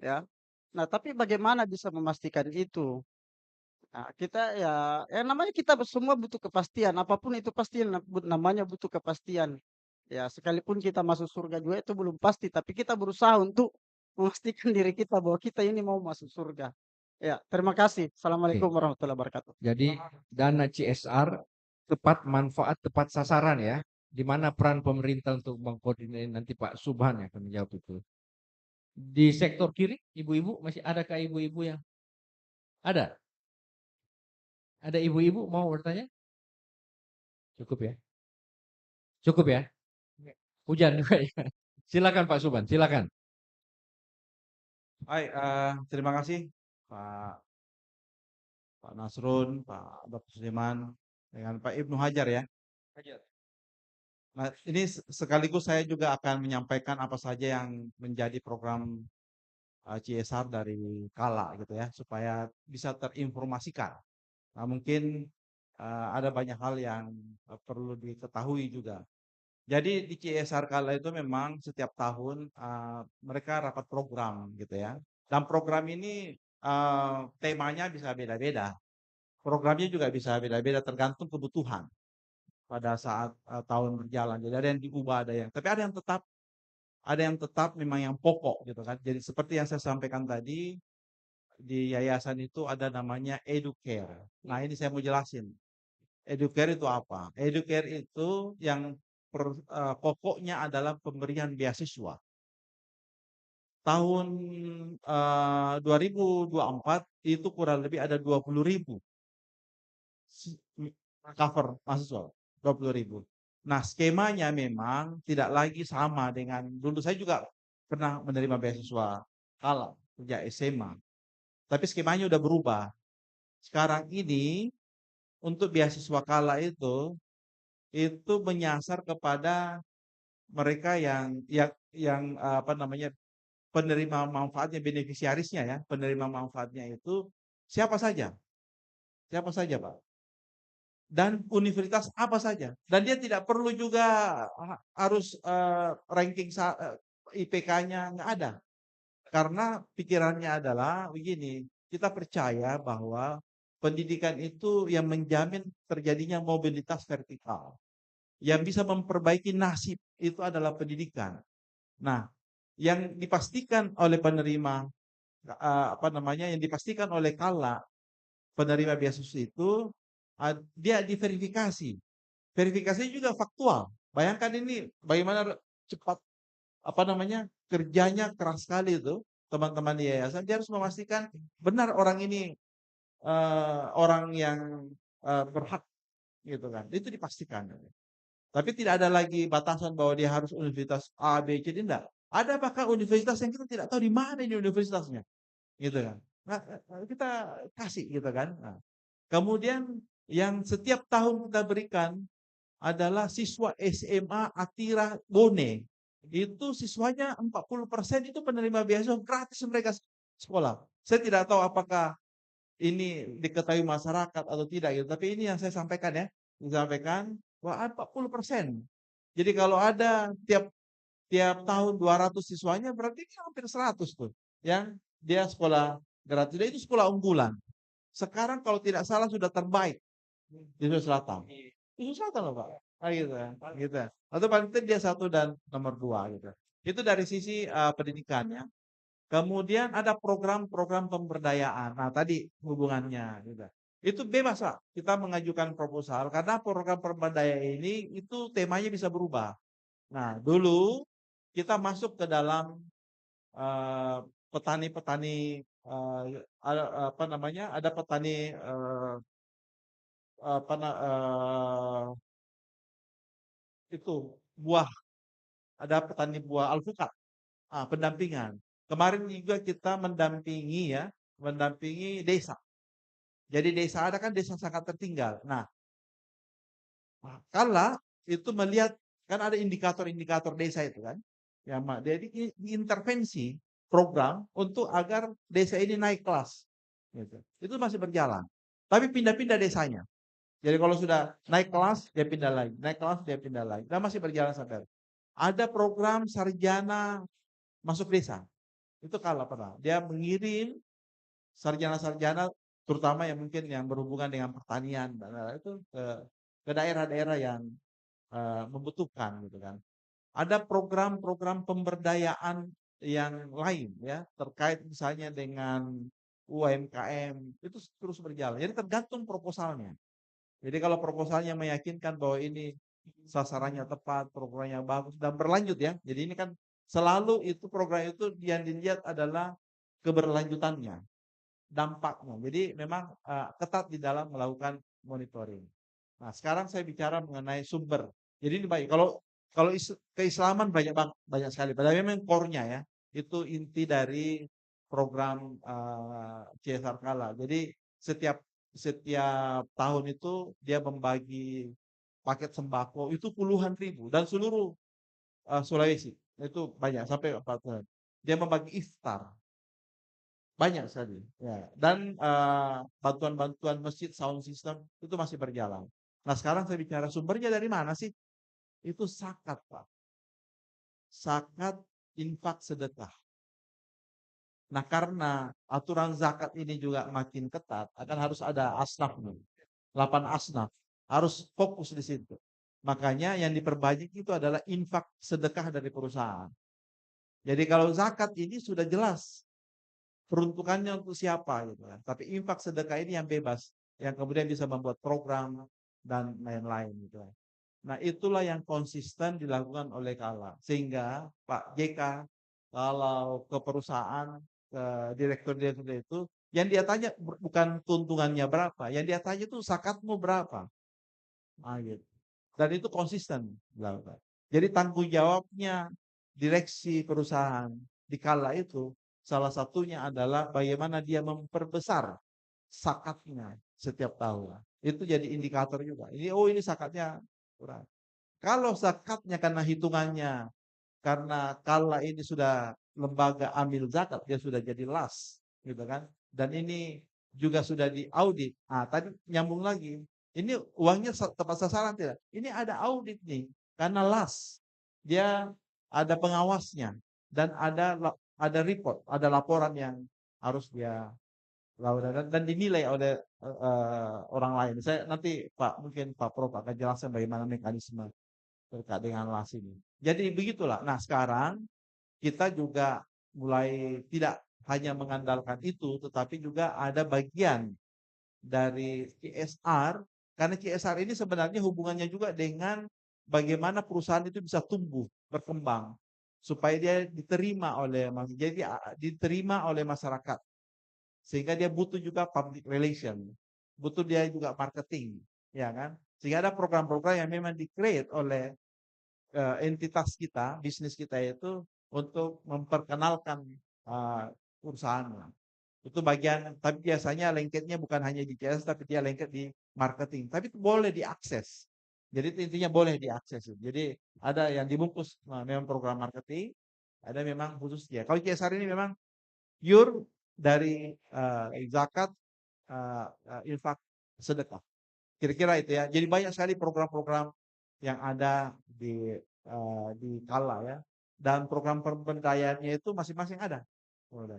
ya. Nah, tapi bagaimana bisa memastikan itu? Nah, kita ya namanya kita semua butuh kepastian, apapun itu pasti namanya butuh kepastian. Ya, sekalipun kita masuk surga juga itu belum pasti, tapi kita berusaha untuk memastikan diri kita bahwa kita ini mau masuk surga. Ya, terima kasih. Assalamualaikum Oke. warahmatullahi wabarakatuh. Jadi dana CSR tepat manfaat, tepat sasaran ya. Di mana peran pemerintah untuk mengkoordinir nanti Pak Subhan yang akan menjawab itu. Di sektor kiri, ibu-ibu masih adakah ibu-ibu yang ada? Ada ibu-ibu mau bertanya? Cukup ya? Cukup ya? Hujan juga ya. Silakan Pak Subhan, silakan. Baik, terima kasih Pak Nasrun, Pak Dr. Suleman, dengan Pak Ibnu Hajar ya. Nah, ini sekaligus saya juga akan menyampaikan apa saja yang menjadi program CSR dari Kala gitu ya, supaya bisa terinformasikan. Nah, mungkin ada banyak hal yang perlu diketahui juga. Jadi di CSR Kala itu memang setiap tahun mereka rapat program gitu ya. Dan program ini temanya bisa beda-beda. Programnya juga bisa beda-beda tergantung kebutuhan pada saat tahun berjalan. Jadi ada yang diubah, tapi ada yang tetap memang yang pokok gitu kan. Jadi seperti yang saya sampaikan tadi di yayasan itu ada namanya Educare. Nah, ini saya mau jelasin. Educare itu apa? Educare itu yang pokoknya adalah pemberian beasiswa. Tahun 2024 itu kurang lebih ada 20.000 cover mahasiswa, 20.000. Nah, skemanya memang tidak lagi sama dengan dulu. Saya juga pernah menerima beasiswa Kala sejak SMA. Tapi skemanya udah berubah. Sekarang ini untuk beasiswa Kala itu menyasar kepada mereka yang apa namanya penerima manfaatnya, beneficiarisnya ya, penerima manfaatnya itu siapa saja? Siapa saja, Pak? Dan universitas apa saja. Dan dia tidak perlu juga harus ranking IPK-nya nggak ada. Karena pikirannya adalah begini, kita percaya bahwa pendidikan itu yang menjamin terjadinya mobilitas vertikal. Yang bisa memperbaiki nasib itu adalah pendidikan. Nah, yang dipastikan oleh penerima apa namanya, yang dipastikan oleh Kala penerima beasiswa itu dia diverifikasi. Verifikasinya juga faktual. Bayangkan ini bagaimana cepat apa namanya kerjanya keras sekali itu teman-teman di yayasan. Dia harus memastikan benar orang ini orang yang berhak gitu kan. Itu dipastikan. Tapi tidak ada lagi batasan bahwa dia harus universitas A, B, C, D, enggak. Ada bahkan universitas yang kita tidak tahu di mana ini universitasnya. Gitu kan. Nah, kita kasih gitu kan. Nah, kemudian yang setiap tahun kita berikan adalah siswa SMA Atira Bone. Itu siswanya 40% itu penerima beasiswa gratis mereka sekolah. Saya tidak tahu apakah ini diketahui masyarakat atau tidak gitu. Tapi ini yang saya sampaikan ya. Disampaikan bahwa 40%. Jadi kalau ada tiap tahun 200 siswanya berarti hampir 100 tuh. Yang dia sekolah gratis. Dan itu sekolah unggulan. Sekarang kalau tidak salah sudah terbaik Di Sulawesi Selatan. Di Sulawesi Selatan loh Pak. Ah, gitu ya. Gitu. Atau paling tidak dia 1 dan nomor 2 gitu. Itu dari sisi pendidikannya. Kemudian ada program-program pemberdayaan. Nah, tadi hubungannya gitu. Itu bebas Pak. Kita mengajukan proposal karena program pemberdayaan ini itu temanya bisa berubah. Nah, dulu kita masuk ke dalam eh, petani-petani apa namanya? Ada petani apa itu buah, ada petani buah alpukat, pendampingan. Kemarin juga kita mendampingi ya, mendampingi desa. Jadi desa ada kan desa sangat tertinggal. Nah, kala itu melihat kan ada indikator-indikator desa itu kan. Ya, jadi diintervensi program untuk agar desa ini naik kelas. Gitu. Itu masih berjalan. Tapi pindah-pindah desanya. Jadi kalau sudah naik kelas, dia pindah lagi. Naik kelas, dia pindah lagi. Dan masih berjalan sampai. Ada program sarjana masuk desa. Itu kalau pernah. Dia mengirim sarjana-sarjana, terutama yang mungkin yang berhubungan dengan pertanian. Itu ke daerah-daerah yang membutuhkan gitu kan. Ada program-program pemberdayaan yang lain ya terkait misalnya dengan UMKM itu terus berjalan. Jadi tergantung proposalnya. Jadi kalau proposalnya meyakinkan bahwa ini sasarannya tepat, programnya bagus dan berlanjut ya. Jadi ini kan selalu itu program itu yang dilihat adalah keberlanjutannya, dampaknya. Jadi memang ketat di dalam melakukan monitoring. Nah, sekarang saya bicara mengenai sumber. Jadi ini baik. Kalau keislaman banyak sekali. Padahal memang core-nya ya. Itu inti dari program CSR Kala. Jadi setiap setiap tahun itu dia membagi paket sembako itu puluhan ribu dan seluruh Sulawesi itu banyak sampai 40. Dia membagi iftar banyak sekali ya dan bantuan-bantuan masjid sound system itu masih berjalan. Nah, sekarang saya bicara sumbernya dari mana sih? Itu zakat, Pak. Zakat, infak, sedekah. Nah, karena aturan zakat ini juga makin ketat, akan harus ada asnaf nih. 8 asnaf. Harus fokus di situ. Makanya yang diperbanyak itu adalah infak sedekah dari perusahaan. Jadi kalau zakat ini sudah jelas peruntukannya untuk siapa gitu kan. Tapi infak sedekah ini yang bebas, yang kemudian bisa membuat program dan lain-lain gitu kan. Nah, itulah yang konsisten dilakukan oleh Kala. Sehingga Pak JK kalau ke perusahaan, ke direktur-direktur itu, yang dia tanya bukan keuntungannya berapa, yang dia tanya itu zakatmu berapa. Nah, gitu. Dan itu konsisten dilakukan. Jadi tanggung jawabnya direksi perusahaan di Kala itu salah satunya adalah bagaimana dia memperbesar zakatnya setiap tahun. Itu jadi indikator juga. Ini zakatnya kurang. Kalau zakatnya karena hitungannya, karena Kala ini sudah lembaga amil zakat, dia sudah jadi las, gitu kan. Dan ini juga sudah diaudit. Nah, tadi nyambung lagi. Ini uangnya tepat sasaran tidak? Ini ada audit nih, karena las. Dia ada pengawasnya dan ada report, ada laporan yang harus dia dan dinilai oleh orang lain. Saya nanti mungkin Pak Prof akan jelaskan bagaimana mekanisme terkait dengan las ini. Jadi begitulah. Nah, sekarang kita juga mulai tidak hanya mengandalkan itu, tetapi juga ada bagian dari CSR, karena CSR ini sebenarnya hubungannya juga dengan bagaimana perusahaan itu bisa tumbuh, berkembang, supaya dia diterima oleh masyarakat. Sehingga dia butuh juga public relation, butuh dia juga marketing, ya kan? Sehingga ada program-program yang memang di-create oleh entitas kita, bisnis kita itu untuk memperkenalkan perusahaan. Itu bagian, tapi biasanya lengketnya bukan hanya di CS, tapi dia lengket di marketing. Tapi itu boleh diakses. Jadi itu intinya boleh diakses. Jadi ada yang dibungkus memang program marketing, ada memang khusus dia. Kalau CSR ini memang pure dari zakat, infak, sedekah. Kira-kira itu ya. Jadi banyak sekali program-program yang ada di Kala ya. Dan program pemberdayaannya itu masing-masing ada.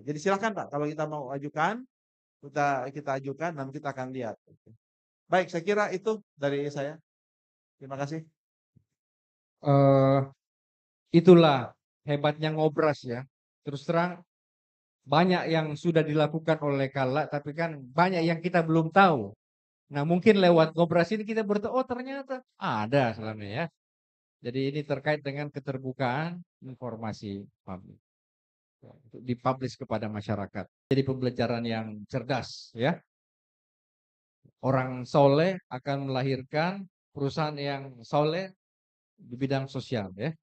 Jadi silakan Pak, kalau kita mau ajukan, kita ajukan dan kita akan lihat. Baik, saya kira itu dari saya. Terima kasih. Eh, itulah hebatnya ngobras ya. Terus terang banyak yang sudah dilakukan oleh Kala, tapi kan banyak yang kita belum tahu. Nah, mungkin lewat ngobras ini kita bertahu, oh ternyata ada selama ini ya. Jadi ini terkait dengan keterbukaan informasi publik untuk dipublish kepada masyarakat. Jadi pembelajaran yang cerdas ya. Orang soleh akan melahirkan perusahaan yang soleh di bidang sosial ya.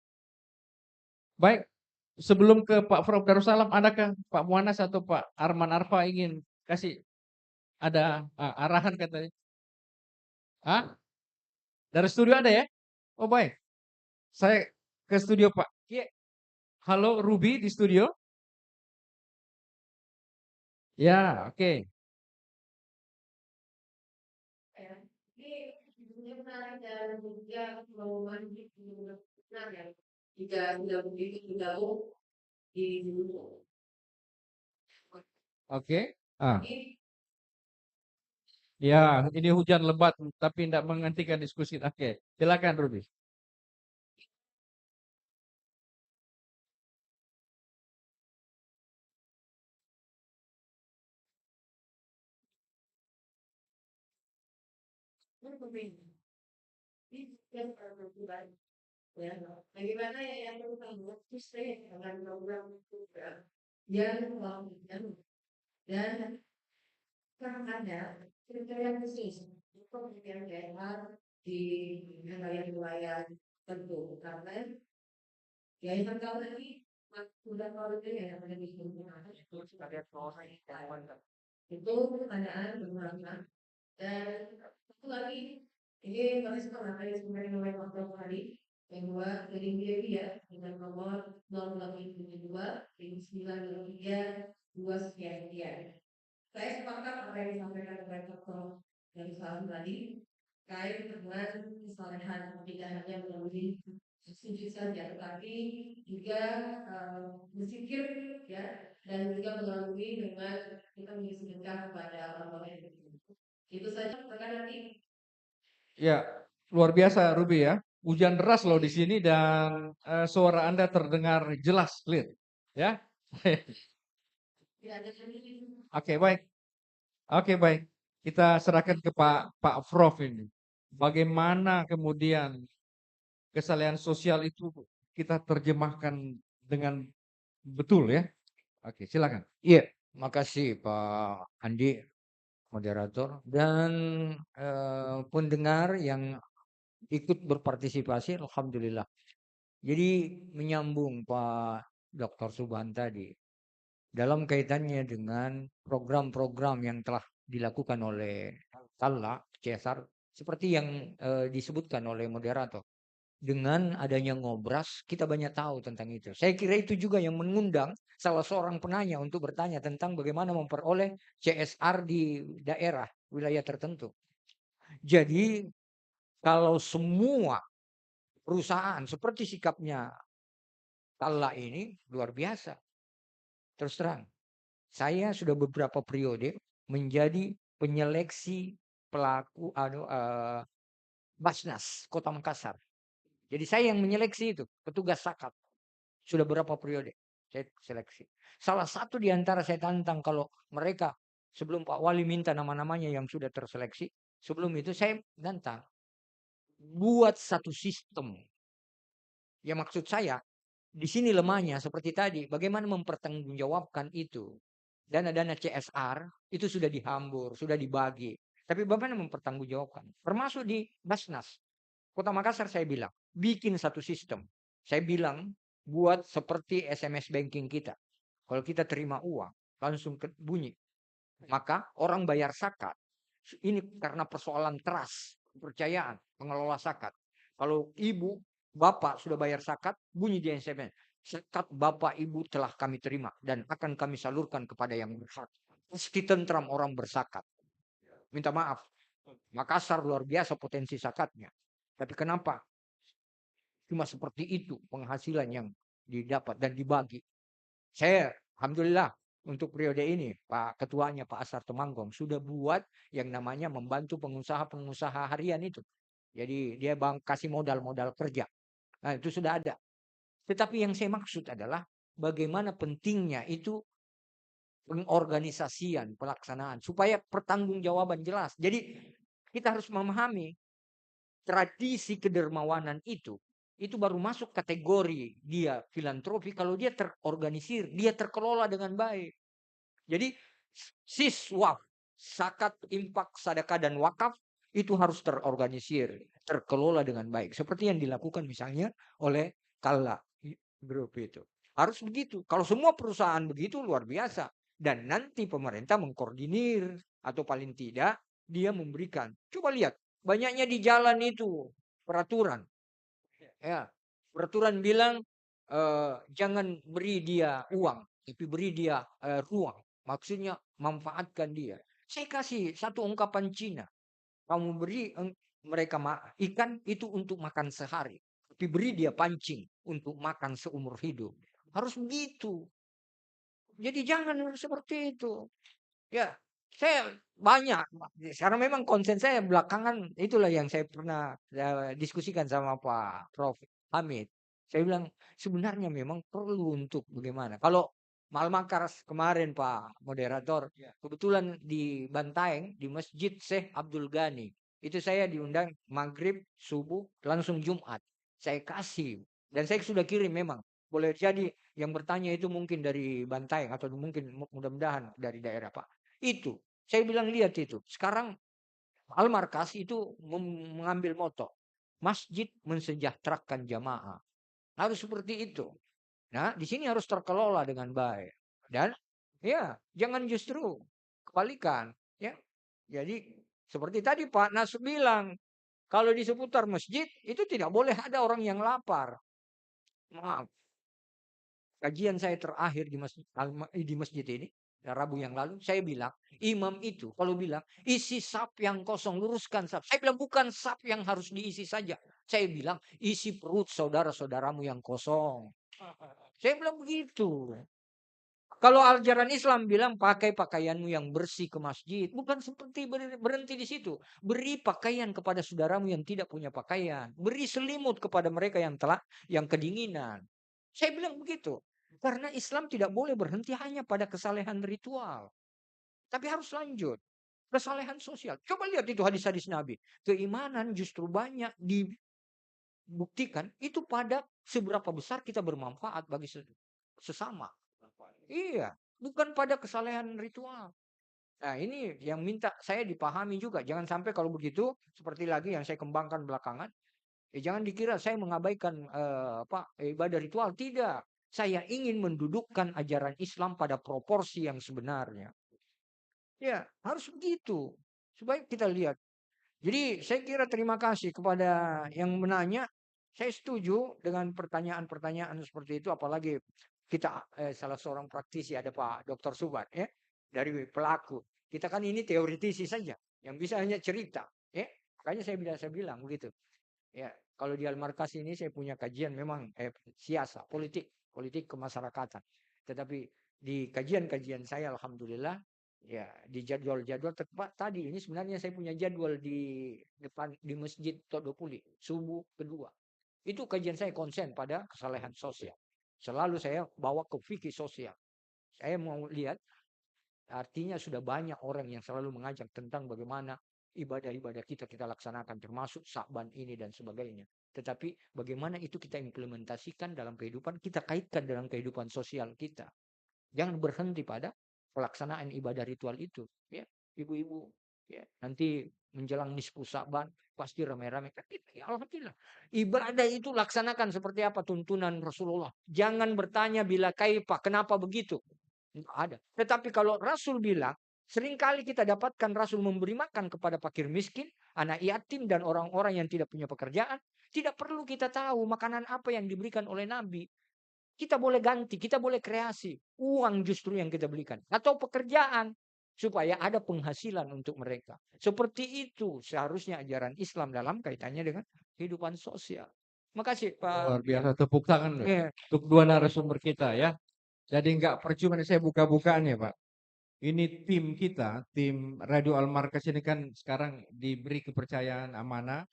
Baik, sebelum ke Pak Prof Darussalam, adakah Pak Muanas atau Pak Arman Arfa ingin kasih ada arahan katanya? Hah? Dari studio ada ya? Oh baik, saya ke studio Pak. Iya. Halo Ruby di studio? Ya, oke. Ini sebenarnya menarik dan juga lowongan itu benar ya. Jika tidak begitu jauh di Oke. ini Ya, ini hujan lebat tapi tidak menghentikan diskusi. Oke, silakan Ruby. berbeda. Ini yang berubah. Ya, bagaimana ya yang pertama itu saya akan program program yang melakukan dan kan ada kriteria khusus untuk pemilihan daerah di wilayah-wilayah tertentu karena ya yang pertama ini sudah kalau ya yang ada di lingkungan itu sebagai proses itu pertanyaan berulang dan satu lagi ini masih ada yang sebenarnya oleh waktu hari bahwa dari dia dengan nomor 0852 saya sepakat apa yang disampaikan oleh Dr. Darussalam tadi kait dengan kesalahan tidak hanya melalui setuju saja, tetapi juga berpikir ya dan juga melalui dengan kita menginstruksikan kepada orang-orang yang begitu. Itu saja rekan nanti. Ya, luar biasa Ruby ya. Hujan deras loh di sini dan suara Anda terdengar jelas, clear. Ya. Tidak ada lagi. Oke, baik. Oke, baik. Kita serahkan ke Pak Prof ini. Bagaimana kemudian kesalahan sosial itu kita terjemahkan dengan betul ya? Oke, silakan. Iya, makasih Pak Andi, moderator, dan pendengar yang ikut berpartisipasi, alhamdulillah. Jadi menyambung Pak Dr. Subhan tadi, dalam kaitannya dengan program-program yang telah dilakukan oleh Kala, CSR, seperti yang disebutkan oleh moderator. Dengan adanya ngobras, kita banyak tahu tentang itu. Saya kira itu juga yang mengundang salah seorang penanya untuk bertanya tentang bagaimana memperoleh CSR di daerah, wilayah tertentu. Jadi, kalau semua perusahaan seperti sikapnya Kala ini luar biasa. Terus terang, saya sudah beberapa periode menjadi penyeleksi pelaku Basnas Kota Makassar. Jadi saya yang menyeleksi itu, petugas sakat. Sudah berapa periode saya seleksi. Salah satu di antara saya tantang kalau mereka sebelum Pak Wali minta nama-namanya yang sudah terseleksi, sebelum itu saya tantang buat satu sistem. Ya maksud saya di sini lemahnya seperti tadi, bagaimana mempertanggungjawabkan itu. Dana-dana CSR itu sudah dihambur, sudah dibagi. Tapi bagaimana mempertanggungjawabkan? Termasuk di Basnas. Kota Makassar saya bilang, bikin satu sistem. Saya bilang, buat seperti SMS banking kita. Kalau kita terima uang, langsung bunyi. Maka orang bayar zakat. Ini karena persoalan trust, kepercayaan, pengelola zakat. Kalau ibu, bapak sudah bayar zakat, bunyi di SMS. Zakat bapak ibu telah kami terima dan akan kami salurkan kepada yang berhak. Pasti tentram orang berzakat. Minta maaf. Makassar luar biasa potensi zakatnya. Tapi kenapa? Cuma seperti itu penghasilan yang didapat dan dibagi. Saya, alhamdulillah, untuk periode ini, Pak Ketuanya Pak Asar Temanggong sudah buat yang namanya membantu pengusaha-pengusaha harian itu. Jadi dia kasih modal-modal kerja. Nah, itu sudah ada. Tetapi yang saya maksud adalah bagaimana pentingnya itu pengorganisasian, pelaksanaan supaya pertanggungjawaban jelas. Jadi kita harus memahami tradisi kedermawanan itu baru masuk kategori dia filantropi kalau dia terorganisir, dia terkelola dengan baik. Jadi siswa, zakat, infak, sedekah dan wakaf itu harus terorganisir, terkelola dengan baik. Seperti yang dilakukan misalnya oleh Kala Group itu. Harus begitu. Kalau semua perusahaan begitu luar biasa. Dan nanti pemerintah mengkoordinir atau paling tidak dia memberikan. Coba lihat, banyaknya di jalan itu peraturan. Ya, peraturan bilang jangan beri dia uang, tapi beri dia ruang. Maksudnya manfaatkan dia. Saya kasih satu ungkapan Cina. Kamu beri mereka ikan itu untuk makan sehari. Tapi beri dia pancing untuk makan seumur hidup. Harus begitu. Jadi jangan seperti itu. Ya, saya banyak. Sekarang memang konsen saya belakangan itulah yang saya pernah diskusikan sama Pak Prof. Hamid. Saya bilang sebenarnya memang perlu untuk bagaimana. Kalau Malmakar kemarin Pak Moderator, kebetulan di Bantaeng di Masjid Syekh Abdul Ghani. Itu saya diundang maghrib, subuh, langsung Jumat. Saya kasih. Dan saya sudah kirim memang. Boleh jadi yang bertanya itu mungkin dari Bantaeng atau mungkin mudah-mudahan dari daerah Pak. Itu. Saya bilang lihat itu. Sekarang Al-Markas itu mengambil moto. Masjid mensejahterakan jamaah. Harus seperti itu. Nah, di sini harus terkelola dengan baik. Dan ya, jangan justru kebalikan. Ya. Jadi seperti tadi Pak Nas bilang, kalau di seputar masjid itu tidak boleh ada orang yang lapar. Maaf. Kajian saya terakhir di masjid ini, Rabu yang lalu, saya bilang, imam itu kalau bilang, isi saf yang kosong, luruskan saf. Saya bilang, bukan saf yang harus diisi saja. Saya bilang, isi perut saudara-saudaramu yang kosong. Saya bilang begitu. Kalau ajaran Islam bilang, pakai pakaianmu yang bersih ke masjid. Bukan seperti berhenti di situ. Beri pakaian kepada saudaramu yang tidak punya pakaian. Beri selimut kepada mereka yang kedinginan. Saya bilang begitu. Karena Islam tidak boleh berhenti hanya pada kesalehan ritual. Tapi harus lanjut. Kesalehan sosial. Coba lihat itu hadis-hadis Nabi. Keimanan justru banyak dibuktikan itu pada seberapa besar kita bermanfaat bagi sesama. Iya. Bukan pada kesalehan ritual. Nah ini yang minta saya dipahami juga. Jangan sampai kalau begitu. Seperti lagi yang saya kembangkan belakangan. Jangan dikira saya mengabaikan ibadah ritual. Tidak. Saya ingin mendudukkan ajaran Islam pada proporsi yang sebenarnya. Ya, harus begitu. Supaya kita lihat. Jadi saya kira terima kasih kepada yang menanya. Saya setuju dengan pertanyaan-pertanyaan seperti itu. Apalagi kita salah seorang praktisi ada Pak Dr. Subat ya. Dari pelaku. Kita kan ini teoritisi saja. Yang bisa hanya cerita. Ya. Makanya saya bilang begitu. Ya, kalau di Al-Markas ini saya punya kajian memang siasa, politik kemasyarakatan. Tetapi di kajian-kajian saya alhamdulillah ya di jadwal-jadwal tepat tadi ini sebenarnya saya punya jadwal di depan di Masjid Todopuli subuh kedua. Itu kajian saya konsen pada kesalehan sosial. Selalu saya bawa ke fikih sosial. Saya mau lihat artinya sudah banyak orang yang selalu mengajak tentang bagaimana ibadah-ibadah kita laksanakan termasuk Sa'ban ini dan sebagainya. Tetapi bagaimana itu kita implementasikan dalam kehidupan, kita kaitkan dalam kehidupan sosial kita. Jangan berhenti pada pelaksanaan ibadah ritual itu. Ya, ibu-ibu. Ya, nanti menjelang nisfu Sa'ban pasti rame-rame. Ya, alhamdulillah. Ibadah itu laksanakan seperti apa tuntunan Rasulullah. Jangan bertanya bila kaifah, kenapa begitu? Nggak ada. Tetapi kalau Rasul bilang, seringkali kita dapatkan Rasul memberi makan kepada fakir miskin, anak yatim, dan orang-orang yang tidak punya pekerjaan. Tidak perlu kita tahu makanan apa yang diberikan oleh Nabi. Kita boleh ganti, kita boleh kreasi. Uang justru yang kita belikan. Atau pekerjaan. Supaya ada penghasilan untuk mereka. Seperti itu seharusnya ajaran Islam dalam kaitannya dengan kehidupan sosial. Makasih Pak. Luar biasa, tepuk tangan Ya. untuk dua narasumber kita ya. Jadi nggak percuma saya buka-bukaan ya Pak. Ini tim kita, tim Radio Al Markas ini kan sekarang diberi kepercayaan amanah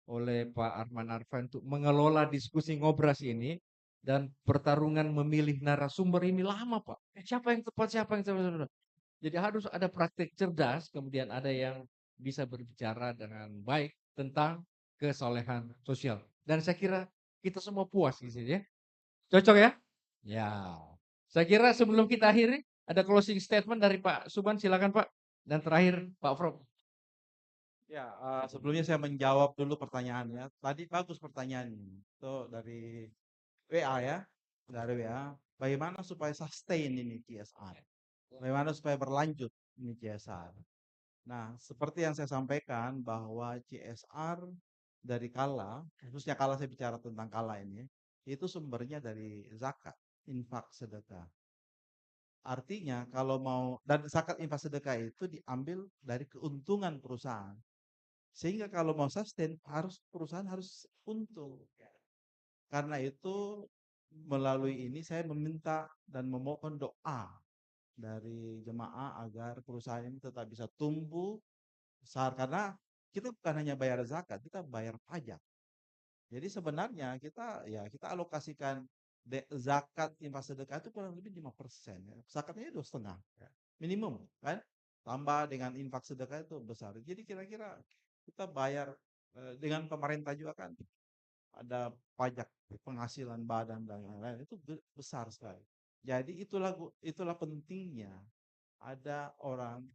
oleh Pak Arman Arfan untuk mengelola diskusi ngobras ini, dan pertarungan memilih narasumber ini lama Pak. Siapa yang tepat, siapa yang tepat. Jadi harus ada praktek cerdas, kemudian ada yang bisa berbicara dengan baik tentang kesolehan sosial. Dan saya kira kita semua puas di sini ya. Cocok ya? Ya. Saya kira sebelum kita akhiri, ada closing statement dari Pak Suban, silakan Pak. Dan terakhir Pak Prof. Ya, sebelumnya saya menjawab dulu pertanyaannya. Tadi bagus pertanyaannya. Itu dari WA ya. Dari WA. Bagaimana supaya sustain ini CSR? Bagaimana supaya berlanjut ini CSR? Nah, seperti yang saya sampaikan bahwa CSR dari Kala, khususnya Kala saya bicara tentang Kala ini, itu sumbernya dari zakat, infak, sedekah. Artinya kalau mau, dan zakat infak sedekah itu diambil dari keuntungan perusahaan. Sehingga kalau mau sustain perusahaan harus untung. Karena itu melalui ini saya meminta dan memohon doa dari jemaah agar perusahaan ini tetap bisa tumbuh besar, karena kita bukan hanya bayar zakat, kita bayar pajak. Jadi sebenarnya kita alokasikan zakat infak sedekah itu kurang lebih 5%. Ya. Zakatnya 2,5 ya. Minimum kan. Tambah dengan infak sedekah itu besar. Jadi kira-kira kita bayar dengan pemerintah juga kan ada pajak penghasilan badan dan lain-lain, itu besar sekali. Jadi itulah pentingnya ada orang,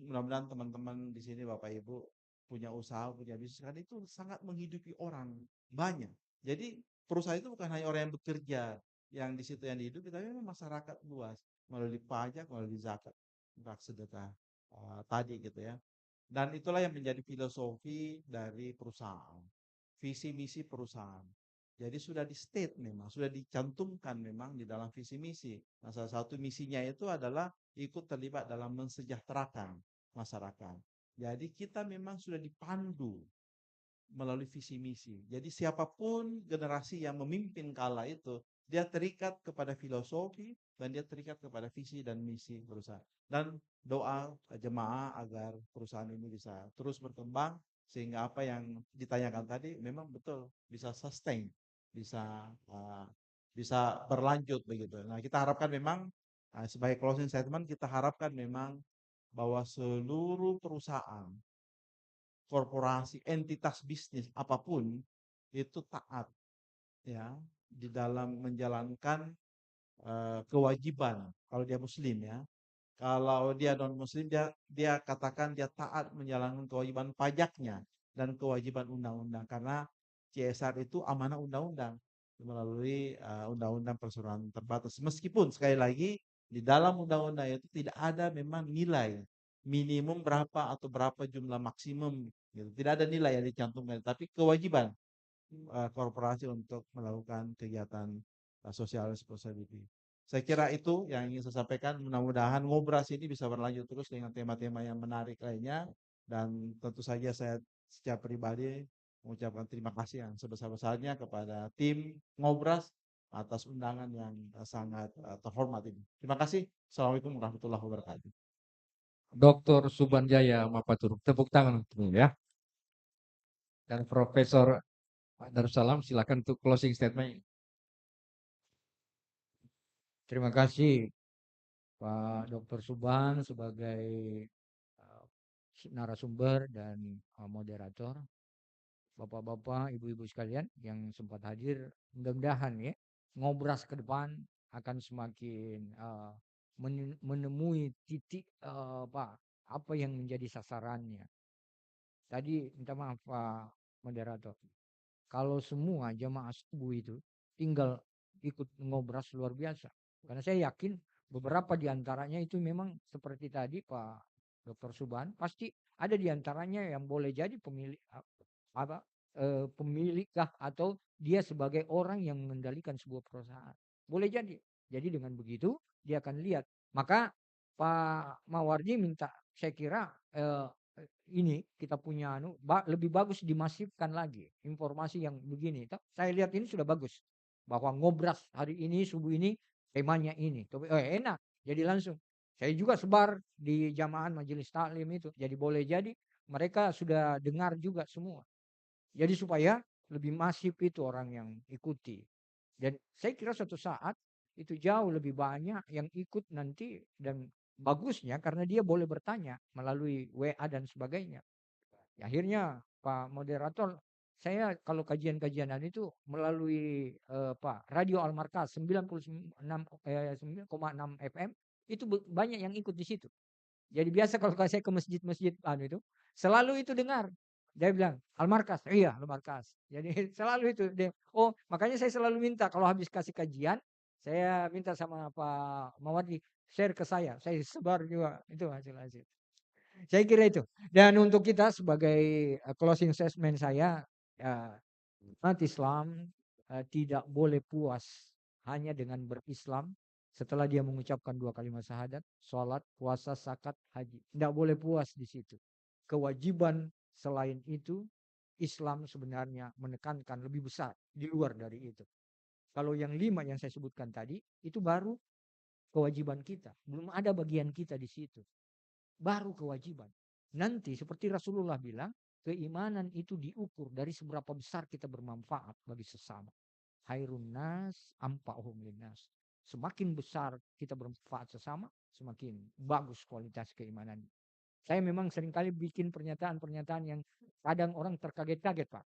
mudah-mudahan teman-teman di sini Bapak Ibu punya usaha, punya bisnis, kan itu sangat menghidupi orang banyak. Jadi perusahaan itu bukan hanya orang yang bekerja yang di situ yang dihidupi, tapi memang masyarakat luas melalui pajak, melalui zakat, sedekah tadi gitu ya. Dan itulah yang menjadi filosofi dari perusahaan, visi misi perusahaan. Jadi sudah di state memang, sudah dicantumkan memang di dalam visi misi. Nah, salah satu misinya itu adalah ikut terlibat dalam mensejahterakan masyarakat. Jadi kita memang sudah dipandu melalui visi misi. Jadi siapapun generasi yang memimpin kala itu, dia terikat kepada filosofi dan dia terikat kepada visi dan misi perusahaan. Dan doa jemaah agar perusahaan ini bisa terus berkembang sehingga apa yang ditanyakan tadi memang betul bisa sustain, bisa bisa berlanjut begitu. Nah, kita harapkan memang sebagai closing statement kita harapkan memang bahwa seluruh perusahaan, korporasi, entitas bisnis apapun itu taat ya di dalam menjalankan kewajiban kalau dia muslim ya. Kalau dia non muslim dia katakan dia taat menjalankan kewajiban pajaknya dan kewajiban undang-undang, karena CSR itu amanah undang-undang melalui undang-undang perseroan terbatas. Meskipun sekali lagi di dalam undang-undang itu tidak ada memang nilai minimum berapa atau berapa jumlah maksimum gitu. Tidak ada nilai yang dicantumkan, tapi kewajiban korporasi untuk melakukan kegiatan social responsibility. Saya kira itu yang ingin saya sampaikan. Mudah-mudahan ngobras ini bisa berlanjut terus dengan tema-tema yang menarik lainnya. Dan tentu saja saya secara pribadi mengucapkan terima kasih yang sebesar-besarnya kepada tim ngobras atas undangan yang sangat terhormat ini. Terima kasih. Assalamualaikum warahmatullahi wabarakatuh. Dr. Subanjaya Mapatur. Tepuk tangan untuk ya. Dan Profesor Darussalam silakan untuk closing statement. Terima kasih Pak Dr. Suban sebagai narasumber dan moderator. Bapak-bapak, ibu-ibu sekalian yang sempat hadir, mudah-mudahan ya ngobras ke depan akan semakin menemui titik apa yang menjadi sasarannya. Tadi minta maaf Pak moderator, kalau semua jamaah subuh itu tinggal ikut ngobras luar biasa. Karena saya yakin beberapa di antaranya itu memang seperti tadi Pak Dr. Suban, pasti ada di antaranya yang boleh jadi pemilik pemilik atau dia sebagai orang yang mengendalikan sebuah perusahaan. Boleh jadi. Jadi dengan begitu dia akan lihat. Maka Pak Mawardi minta, saya kira ini kita punya lebih bagus dimasifkan lagi informasi yang begini. Saya lihat ini sudah bagus bahwa ngobras hari ini subuh ini temanya ini. Enak. Jadi langsung. Saya juga sebar di jamaah majelis taklim itu. Jadi boleh jadi mereka sudah dengar juga semua. Jadi supaya lebih masif itu orang yang ikuti. Dan saya kira suatu saat itu jauh lebih banyak yang ikut nanti, dan bagusnya karena dia boleh bertanya melalui WA dan sebagainya. Akhirnya Pak Moderator, saya kalau kajian-kajianan itu melalui Pak Radio Al Markaz 9,6 FM itu banyak yang ikut di situ. Jadi biasa kalau saya ke masjid-masjid itu selalu itu dengar. Dia bilang Al Markaz, iya Al Markaz. Jadi selalu itu dia. Oh, makanya saya selalu minta kalau habis kasih kajian, saya minta sama Pak Mawardi share ke saya sebar juga itu hasil-hasil. Saya kira itu. Dan untuk kita sebagai closing statement saya, umat Islam tidak boleh puas hanya dengan berislam setelah dia mengucapkan 2 kalimat syahadat, sholat, puasa, zakat, haji. Tidak boleh puas di situ. Kewajiban selain itu, Islam sebenarnya menekankan lebih besar di luar dari itu. Kalau yang 5 yang saya sebutkan tadi, itu baru kewajiban kita. Belum ada bagian kita di situ. Baru kewajiban. Nanti seperti Rasulullah bilang, keimanan itu diukur dari seberapa besar kita bermanfaat bagi sesama. Khairun nas anfa'uhum linnas. Semakin besar kita bermanfaat sesama, semakin bagus kualitas keimanan. Saya memang seringkali bikin pernyataan-pernyataan yang kadang orang terkaget-kaget, Pak.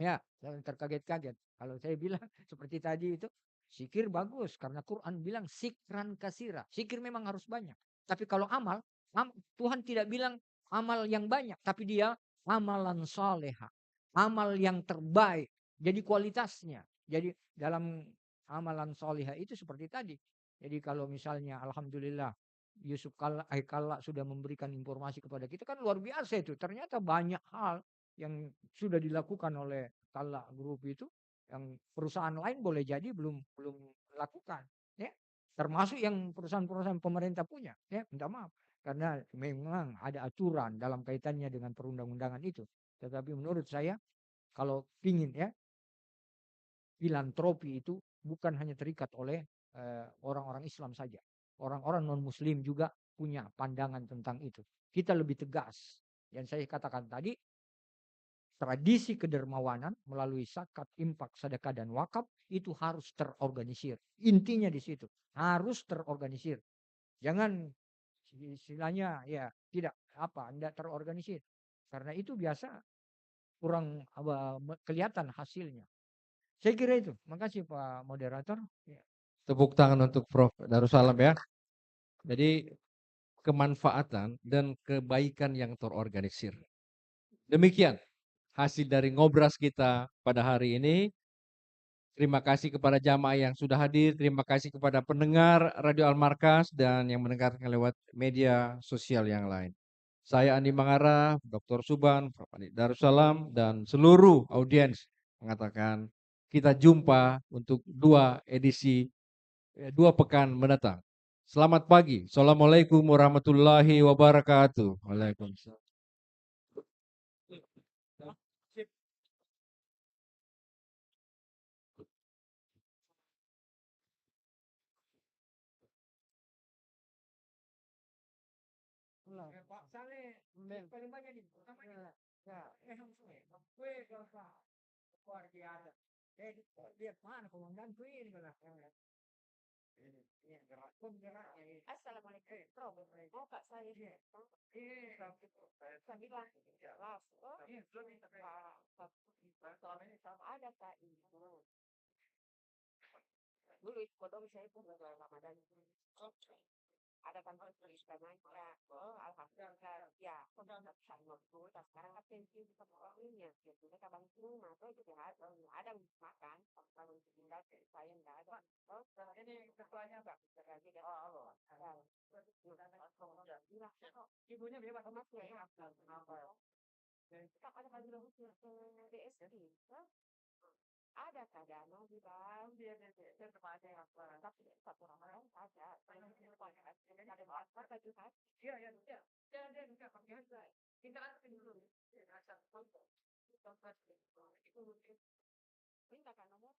Ya, terkaget-kaget. Kalau saya bilang seperti tadi itu, zikir bagus karena Quran bilang sikran kasira. Zikir memang harus banyak. Tapi kalau amal, Tuhan tidak bilang amal yang banyak, tapi dia amalan soleha, amal yang terbaik. Jadi kualitasnya. Jadi dalam amalan soleha itu seperti tadi. Jadi kalau misalnya alhamdulillah Yusuf Kalla sudah memberikan informasi kepada kita, kan luar biasa itu. Ternyata banyak hal yang sudah dilakukan oleh Kalla Group itu yang perusahaan lain boleh jadi belum melakukan, ya. Termasuk yang perusahaan-perusahaan pemerintah punya, ya, minta maaf karena memang ada aturan dalam kaitannya dengan perundang-undangan itu. Tetapi menurut saya kalau ingin, ya, filantropi itu bukan hanya terikat oleh orang-orang Islam saja. Orang-orang non-Muslim juga punya pandangan tentang itu. Kita lebih tegas. Yang saya katakan tadi, tradisi kedermawanan melalui zakat, infak, sedekah dan wakaf itu harus terorganisir. Intinya di situ, harus terorganisir. Jangan istilahnya ya tidak terorganisir. Karena itu biasa kurang kelihatan hasilnya. Saya kira itu. Makasih Pak Moderator. Ya. Tepuk tangan untuk Prof. Darussalam ya. Jadi kemanfaatan dan kebaikan yang terorganisir. Demikian hasil dari ngobras kita pada hari ini. Terima kasih kepada jamaah yang sudah hadir. Terima kasih kepada pendengar Radio Al Markaz dan yang mendengarkan lewat media sosial yang lain. Saya Andi Mangara, Dr. Suban, Prof. Andi Darussalam, dan seluruh audiens mengatakan kita jumpa untuk 2 pekan mendatang. Selamat pagi. Assalamualaikum warahmatullahi wabarakatuh. Waalaikumsalam. Pak Saleh, paling banyak nih. Pertamanya, luar biasa. Lihat mana komandan ini kalau ini gerak ini. Assalamualaikum, Prof. Mau Kak saya saya bilang jelas. Oh, ada Kak Ibu. Dulu itu foto saya pun Ramadan. Ada kantor tuliskan aja. Oh, alhamdulillah. Ya, sama dulu. Sekarang kan pensiun sama orangnya. Jadi mereka bantu rumah. Tuh juga ada makan. Kalau pindah saya nggak ada. Oh, ini ketuanya Mbak. Lagi kan. Oh, ibunya bebas sama saya. Tak ada lagi DSD. Ada kadang di bang dia tetap ada yang tapi satu orang ada ada apa tadi kan dia juga pakai kita ada dulu ada foto itu minta kan nomor